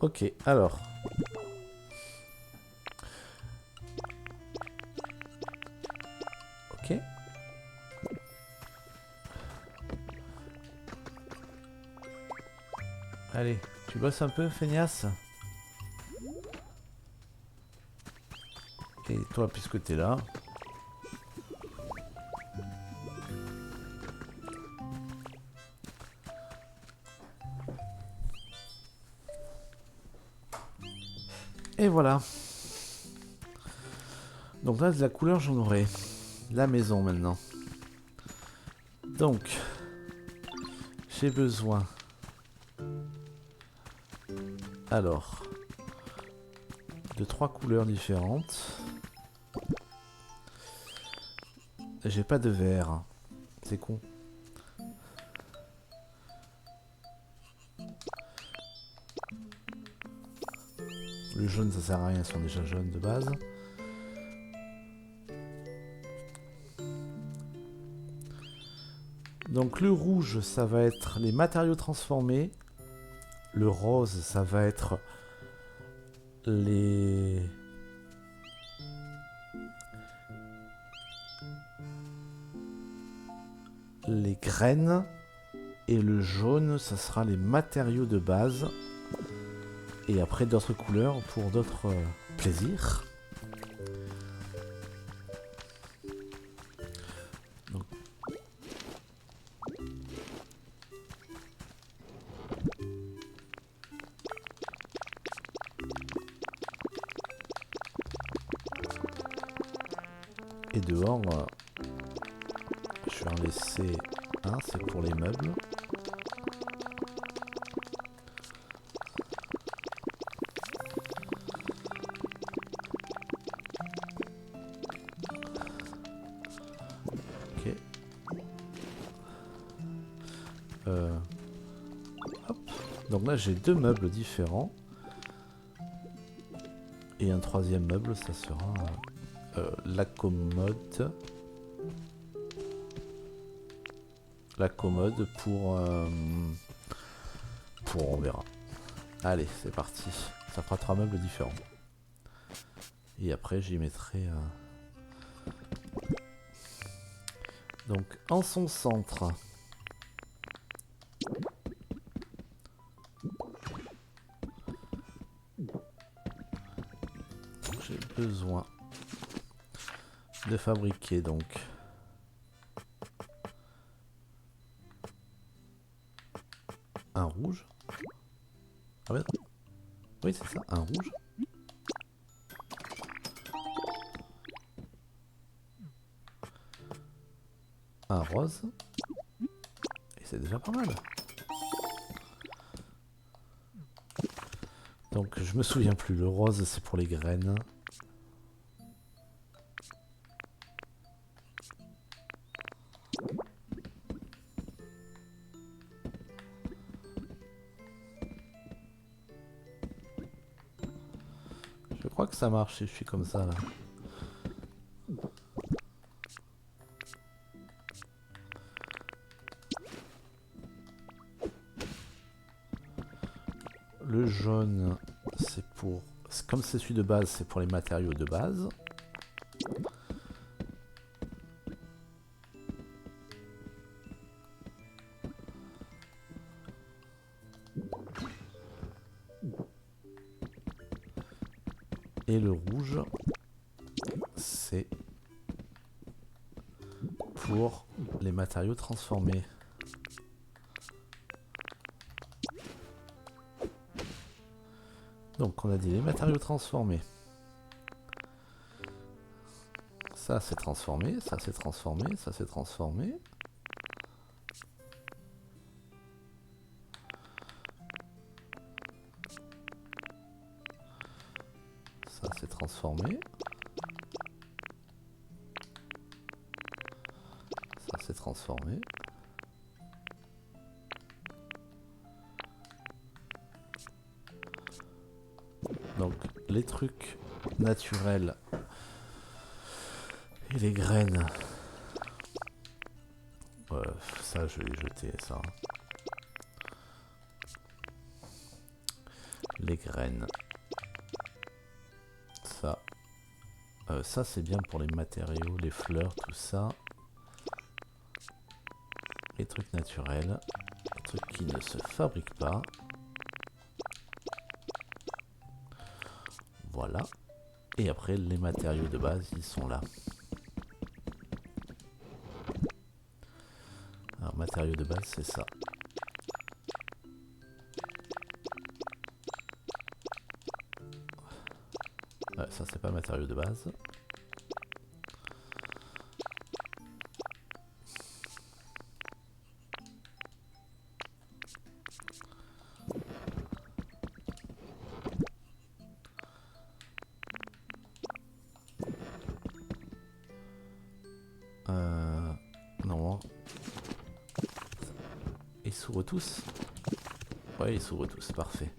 Ok, alors. Ok. Allez, tu bosses un peu, feignasse. Et toi, puisque t'es là. Et voilà. Donc là, de la couleur, j'en aurai. La maison maintenant. Donc, j'ai besoin. Alors, de 3 couleurs différentes. J'ai pas de vert. C'est con. Le jaune, ça sert à rien, ils sont déjà jaunes de base. Donc le rouge, ça va être les matériaux transformés. Le rose, ça va être les... les graines. Et le jaune, ça sera les matériaux de base. Et après d'autres couleurs pour d'autres plaisirs. Donc. Et dehors, je vais en laisser un, c'est pour les meubles. Ok. Hop. Donc là j'ai 2 meubles différents. Et un 3e meuble, ça sera la commode. La commode pour on verra. Allez, c'est parti. Ça fera 3 meubles différents. Et après, j'y mettrai... Donc, en son centre... J'ai besoin de fabriquer, donc... un rouge. Ah ouais. Oui, c'est ça, un rouge. Un rose. Et c'est déjà pas mal. Donc je me souviens plus, le rose c'est pour les graines. Je crois que ça marche si je suis comme ça là. Le jaune, c'est pour... Comme c'est celui de base, c'est pour les matériaux de base. Et le rouge, c'est pour les matériaux transformés. Donc on a dit les matériaux transformés. Ça c'est transformé, ça c'est transformé, ça c'est transformé. Ça c'est transformé. Ça c'est transformé. Donc les trucs naturels et les graines, ça je vais les jeter ça. les graines. Ça. Ça c'est bien pour les matériaux, les fleurs, tout ça. Les trucs naturels. Les trucs qui ne se fabriquent pas. Voilà. Et après les matériaux de base, ils sont là. Alors matériaux de base c'est ça. Ouais, ça c'est pas le matériau de base. Non. Ils s'ouvrent tous. Ouais, ils s'ouvrent tous, parfait.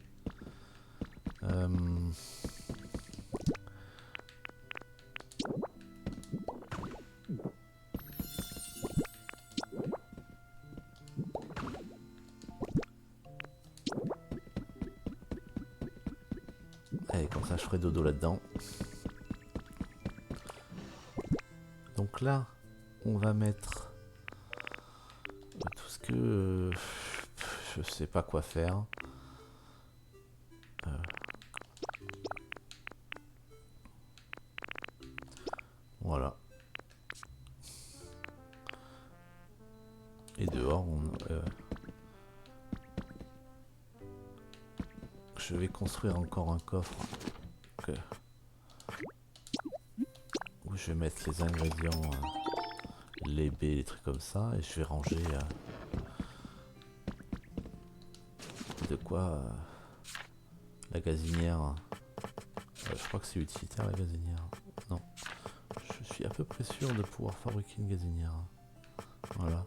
Allez, comme ça je ferai dodo là-dedans. Donc là, on va mettre tout ce que je sais pas quoi faire. Voilà. Et dehors, je vais construire encore un coffre où je vais mettre les ingrédients, les baies, les trucs comme ça, et je vais ranger de quoi la gazinière. Je crois que c'est utilitaire la gazinière. Non. Je suis à peu près sûr de pouvoir fabriquer une gazinière. Voilà.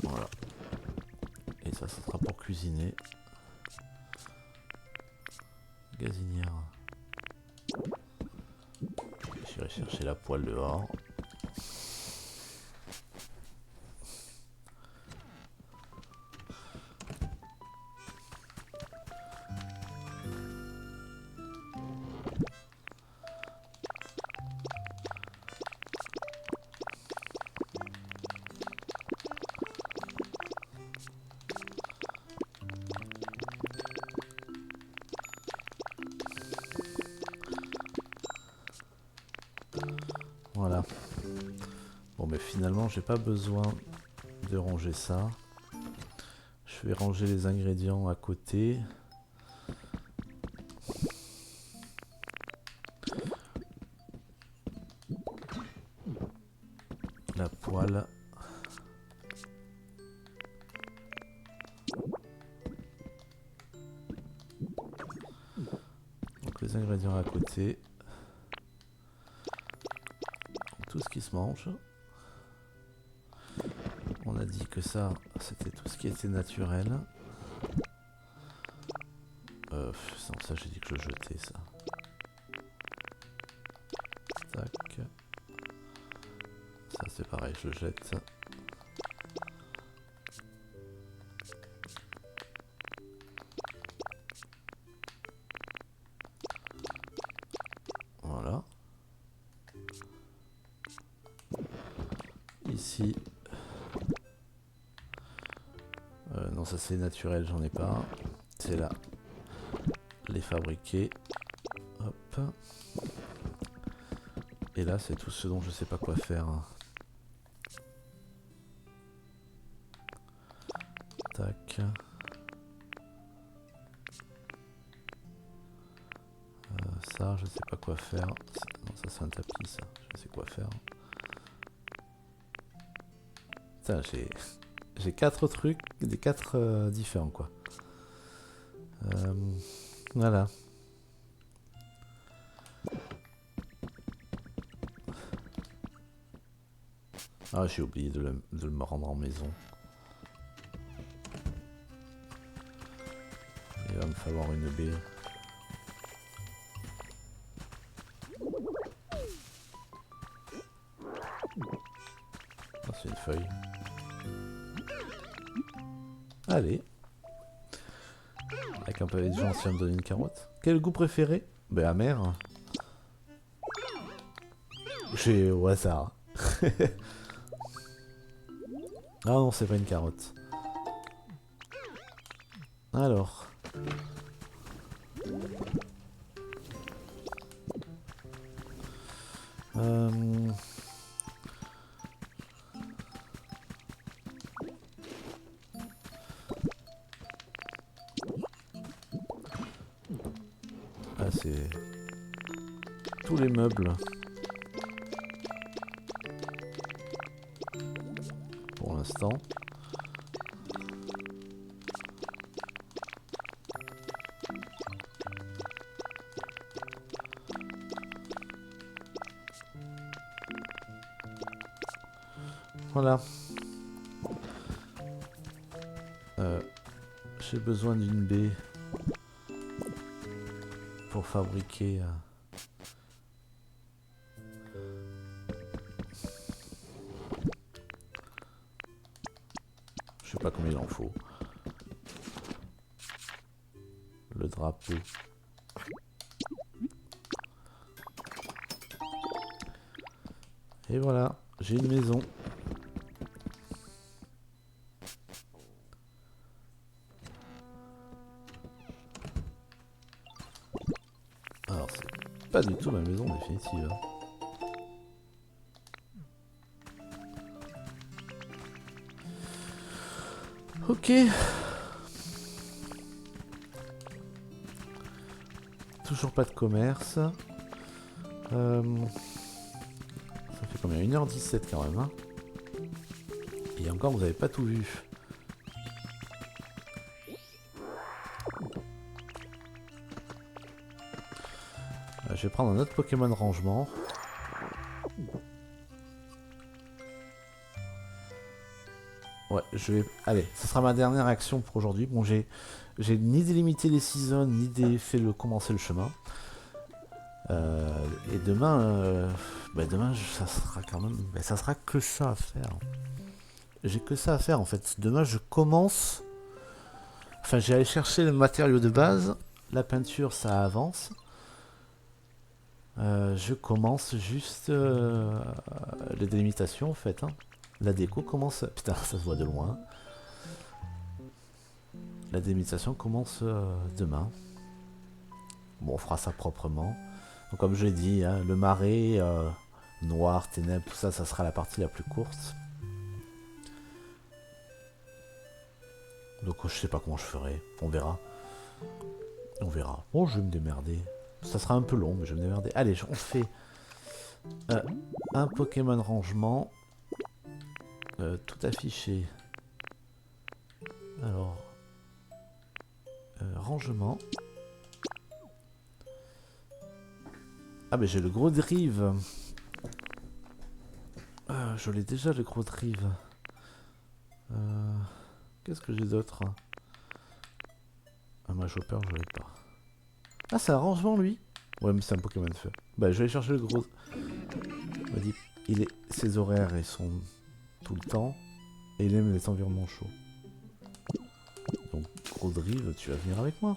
Voilà. Et ça sera pour cuisiner. Gazinière. J'irai chercher la poêle dehors. Voilà. Bon, mais finalement, j'ai pas besoin de ranger ça. Je vais ranger les ingrédients à côté. La poêle. Donc les ingrédients à côté. Tout ce qui se mange. On a dit que ça, c'était tout ce qui était naturel. Non, ça j'ai dit que je jetais ça. Tac. Ça c'est pareil, je jette. Voilà. Ici. Non, ça c'est naturel, j'en ai pas. C'est là. Les fabriquer. Hop. Et là, c'est tout ce dont je sais pas quoi faire. Tac. Ça, je sais pas quoi faire. Non, ça c'est un tapis, ça. Je sais quoi faire. Putain, j'ai 4 trucs, des 4 différents, quoi. Voilà. Ah, j'ai oublié de me rendre en maison. Il va me falloir une baie. Ah, c'est une feuille. Allez. Avec un pavé de gens, si on me donne une carotte. Quel goût préféré? Ben amer. J'ai au hasard. Ah non, c'est pas une carotte. Alors. Ah, c'est tous les meubles. Pour l'instant. Voilà. J'ai besoin d'une baie pour fabriquer... Je sais pas combien il en faut. Le drapeau. Et voilà, j'ai une maison. Alors c'est pas du tout ma maison définitive. Ok. Toujours pas de commerce. Ça fait combien? 1h17 quand même. Hein, et encore, vous avez pas tout vu. Je vais prendre un autre Pokémon rangement. Ouais, je vais... Allez, ce sera ma dernière action pour aujourd'hui. Bon, j'ai ni délimité les seasons, ni fait commencer le chemin. Et demain, demain, ça sera quand même... ça sera que ça à faire. J'ai que ça à faire, en fait. Demain, je commence... Enfin, j'ai allé chercher le matériau de base. La peinture, ça avance. Je commence juste les délimitations, en fait. Hein. La déco commence... Putain, ça se voit de loin. La délimitation commence demain. Bon, on fera ça proprement. Donc, comme je l'ai dit, hein, le marais, noir, ténèbres, tout ça, ça sera la partie la plus courte. Donc, je sais pas comment je ferai. On verra. On verra. Bon, je vais me démerder. Ça sera un peu long, mais je vais me démerder. Allez, on fait un Pokémon rangement. Tout affiché. Alors, rangement. Ah, mais j'ai le gros drive. Je l'ai déjà, le gros drive. Qu'est-ce que j'ai d'autre? Un Majopper, je l'ai pas. Ah, c'est un rangement, lui? Ouais, mais c'est un Pokémon de feu. Bah, je vais aller chercher le gros. On m'a dit, ses horaires, ils sont tout le temps. Et il aime les environnements chauds. Donc, gros drive, tu vas venir avec moi.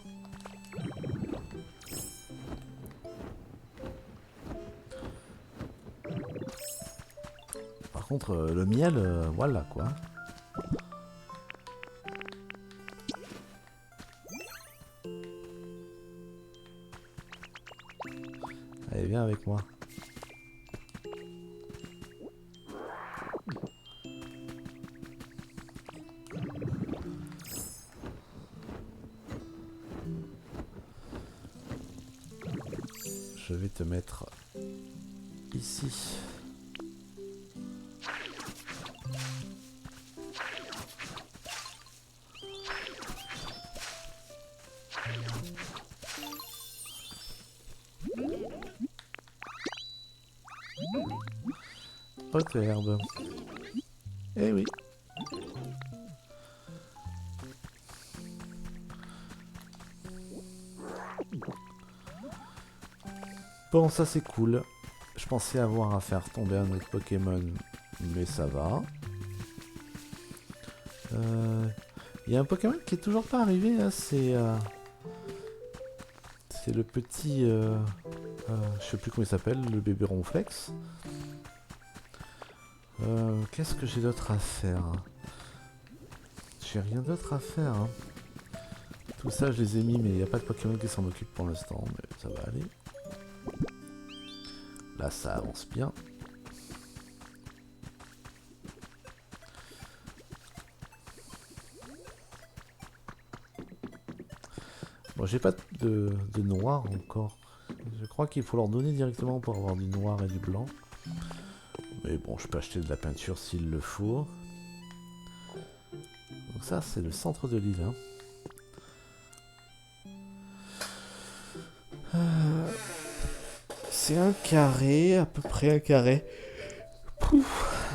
Par contre, le miel, voilà quoi. Allez, viens avec moi. Je vais te mettre ici. Haute herbe. Eh oui. Bon, ça c'est cool. Je pensais avoir à faire tomber un autre Pokémon, mais ça va. Il Il y a un Pokémon qui est toujours pas arrivé, hein, c'est le petit... je sais plus comment il s'appelle, le bébé Ronflex. Qu'est-ce que j'ai d'autre à faire? J'ai rien d'autre à faire. Hein. Tout ça, je les ai mis, mais il n'y a pas de Pokémon qui s'en occupe pour l'instant, mais ça va aller. Là, ça avance bien. Bon, j'ai pas de noir encore. Je crois qu'il faut leur donner directement pour avoir du noir et du blanc. Mais bon, je peux acheter de la peinture s'il le faut. Donc ça, c'est le centre de l'île. Hein. C'est un carré, à peu près un carré.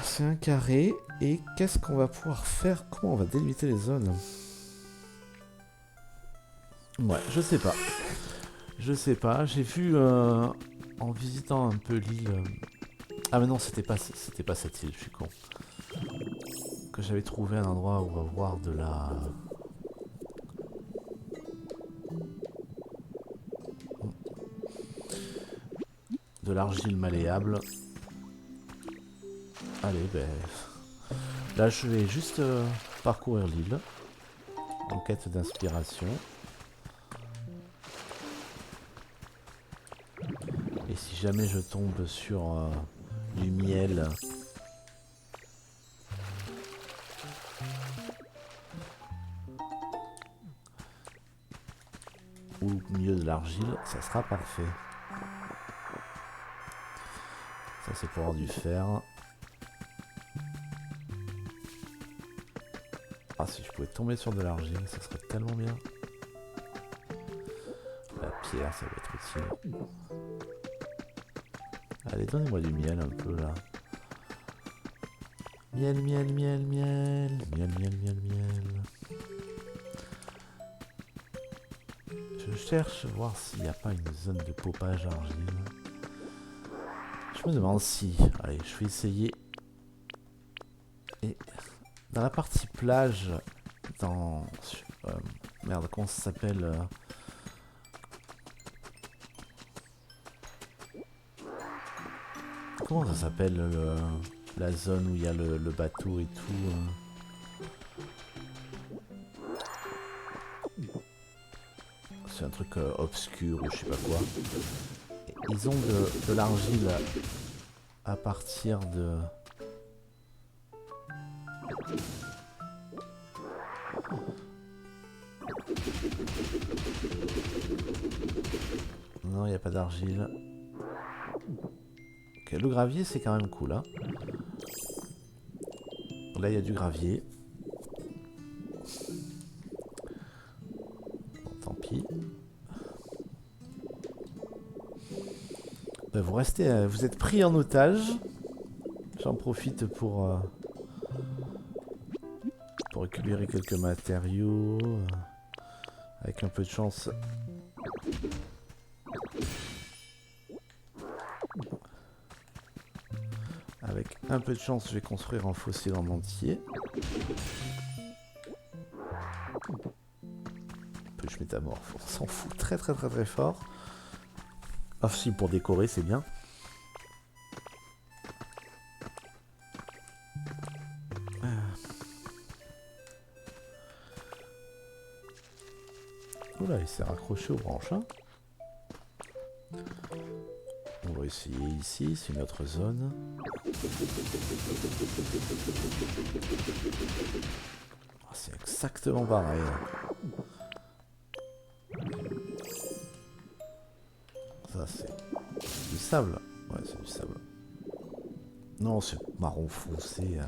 C'est un carré. Et qu'est-ce qu'on va pouvoir faire? Comment on va délimiter les zones? Ouais, je sais pas. Je sais pas. J'ai vu en visitant un peu l'île. Ah mais non, c'était pas cette île, je suis con. Que j'avais trouvé un endroit où avoir de la... de l'argile malléable. Allez, ben... Là, je vais juste parcourir l'île. En quête d'inspiration. Et si jamais je tombe sur du miel... ou au milieu de l'argile, ça sera parfait. Ça c'est pour avoir du fer. Ah, si je pouvais tomber sur de l'argile, ça serait tellement bien. La pierre, ça va être utile. Allez, donnez-moi du miel un peu là. Miel, miel, miel, miel. Miel, miel, miel, miel. Je cherche voir s'il n'y a pas une zone de poppage argile. Je me demande si... Allez, je vais essayer. Et dans la partie plage, dans... merde, comment ça s'appelle comment ça s'appelle la zone où il y a le bateau et tout C'est un truc obscur ou je sais pas quoi. Et ils ont de l'argile à partir de... Non, il n'y a pas d'argile. Ok, le gravier, c'est quand même cool. Hein. Là, il y a du gravier. Bon, tant pis. Vous restez, vous êtes pris en otage. J'en profite pour récupérer quelques matériaux. Avec un peu de chance. Avec un peu de chance, je vais construire un fossile en entier. Je métamorphe, on s'en fout très très très très fort. Ah si, pour décorer, c'est bien. Oula, il s'est raccroché aux branches. Hein. On va essayer ici, c'est une autre zone. Oh, c'est exactement pareil. Ça c'est du sable. Ouais, c'est du sable. Non, c'est marron foncé.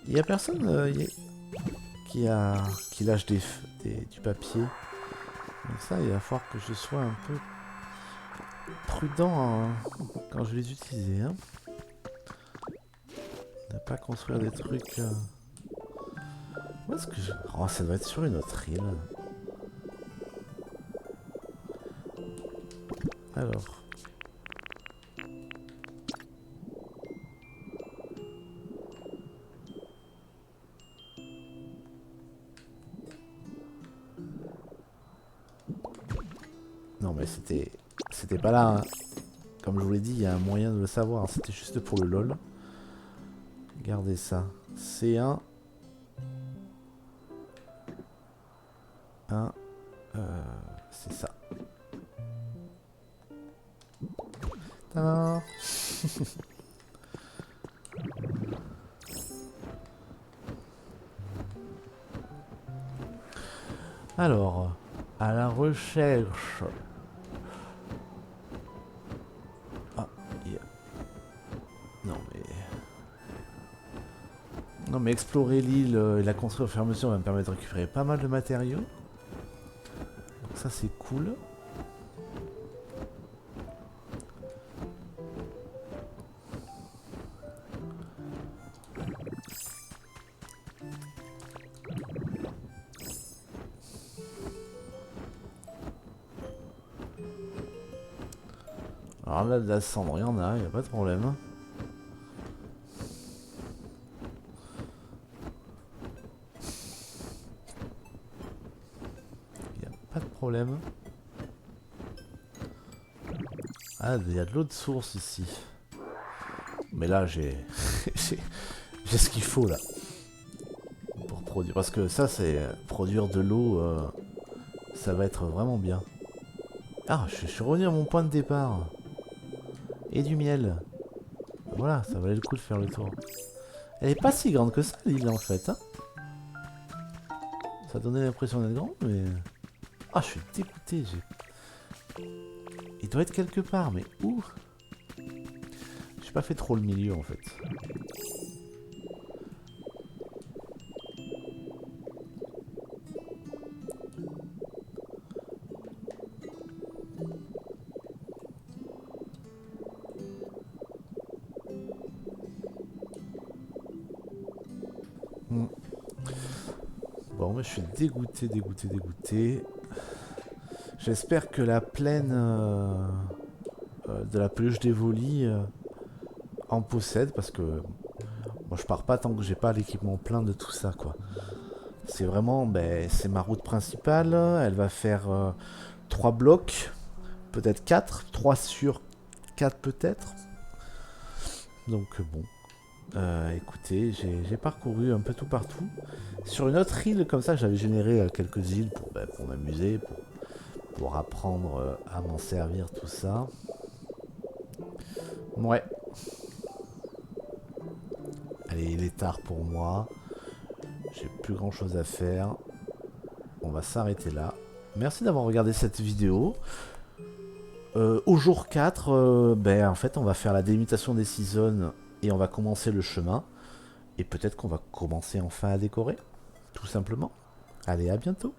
Il y a personne qui lâche du papier. Donc ça, il va falloir que je sois un peu prudent quand je vais les utiliser. Hein. Ne pas construire des trucs... Où est-ce que je... Oh, ça doit être sur une autre île. Alors. Non mais c'était pas là. Hein. Comme je vous l'ai dit, il y a un moyen de le savoir. C'était juste pour le lol. Regardez ça. C'est un c'est ça. Tadam. Alors, à la recherche. Ah, yeah. Non mais... Non mais explorer l'île et la construire au fur et à mesure va me permettre de récupérer pas mal de matériaux. Donc ça c'est cool. Alors là de la cendre, il y en a pas de problème. Pas de problème. Ah, il y a de l'eau de source ici. Mais là, j'ai j'ai ce qu'il faut là. Pour produire. Parce que ça, c'est produire de l'eau. Ça va être vraiment bien. Ah, je suis revenu à mon point de départ. Et du miel. Voilà, ça valait le coup de faire le tour. Elle est pas si grande que ça, l'île en fait. Hein, ça donnait l'impression d'être grande, mais... Ah, je suis dégoûté. Il doit être quelque part, mais où? J'ai pas fait trop le milieu en fait. Bon, mais je suis dégoûté. J'espère que la plaine de la peluche d'Evoli en possède, parce que moi je pars pas tant que j'ai pas l'équipement plein de tout ça, quoi. C'est vraiment, c'est ma route principale. Elle va faire 3 blocs, peut-être 4, 3 sur 4 peut-être. Donc bon. Écoutez, j'ai parcouru un peu tout partout. Sur une autre île comme ça, j'avais généré quelques îles pour m'amuser, pour apprendre à m'en servir, tout ça. Ouais. Allez, il est tard pour moi. J'ai plus grand chose à faire. On va s'arrêter là. Merci d'avoir regardé cette vidéo. Au jour 4, en fait, on va faire la délimitation des seasons et on va commencer le chemin. Et peut-être qu'on va commencer enfin à décorer, tout simplement. Allez, à bientôt.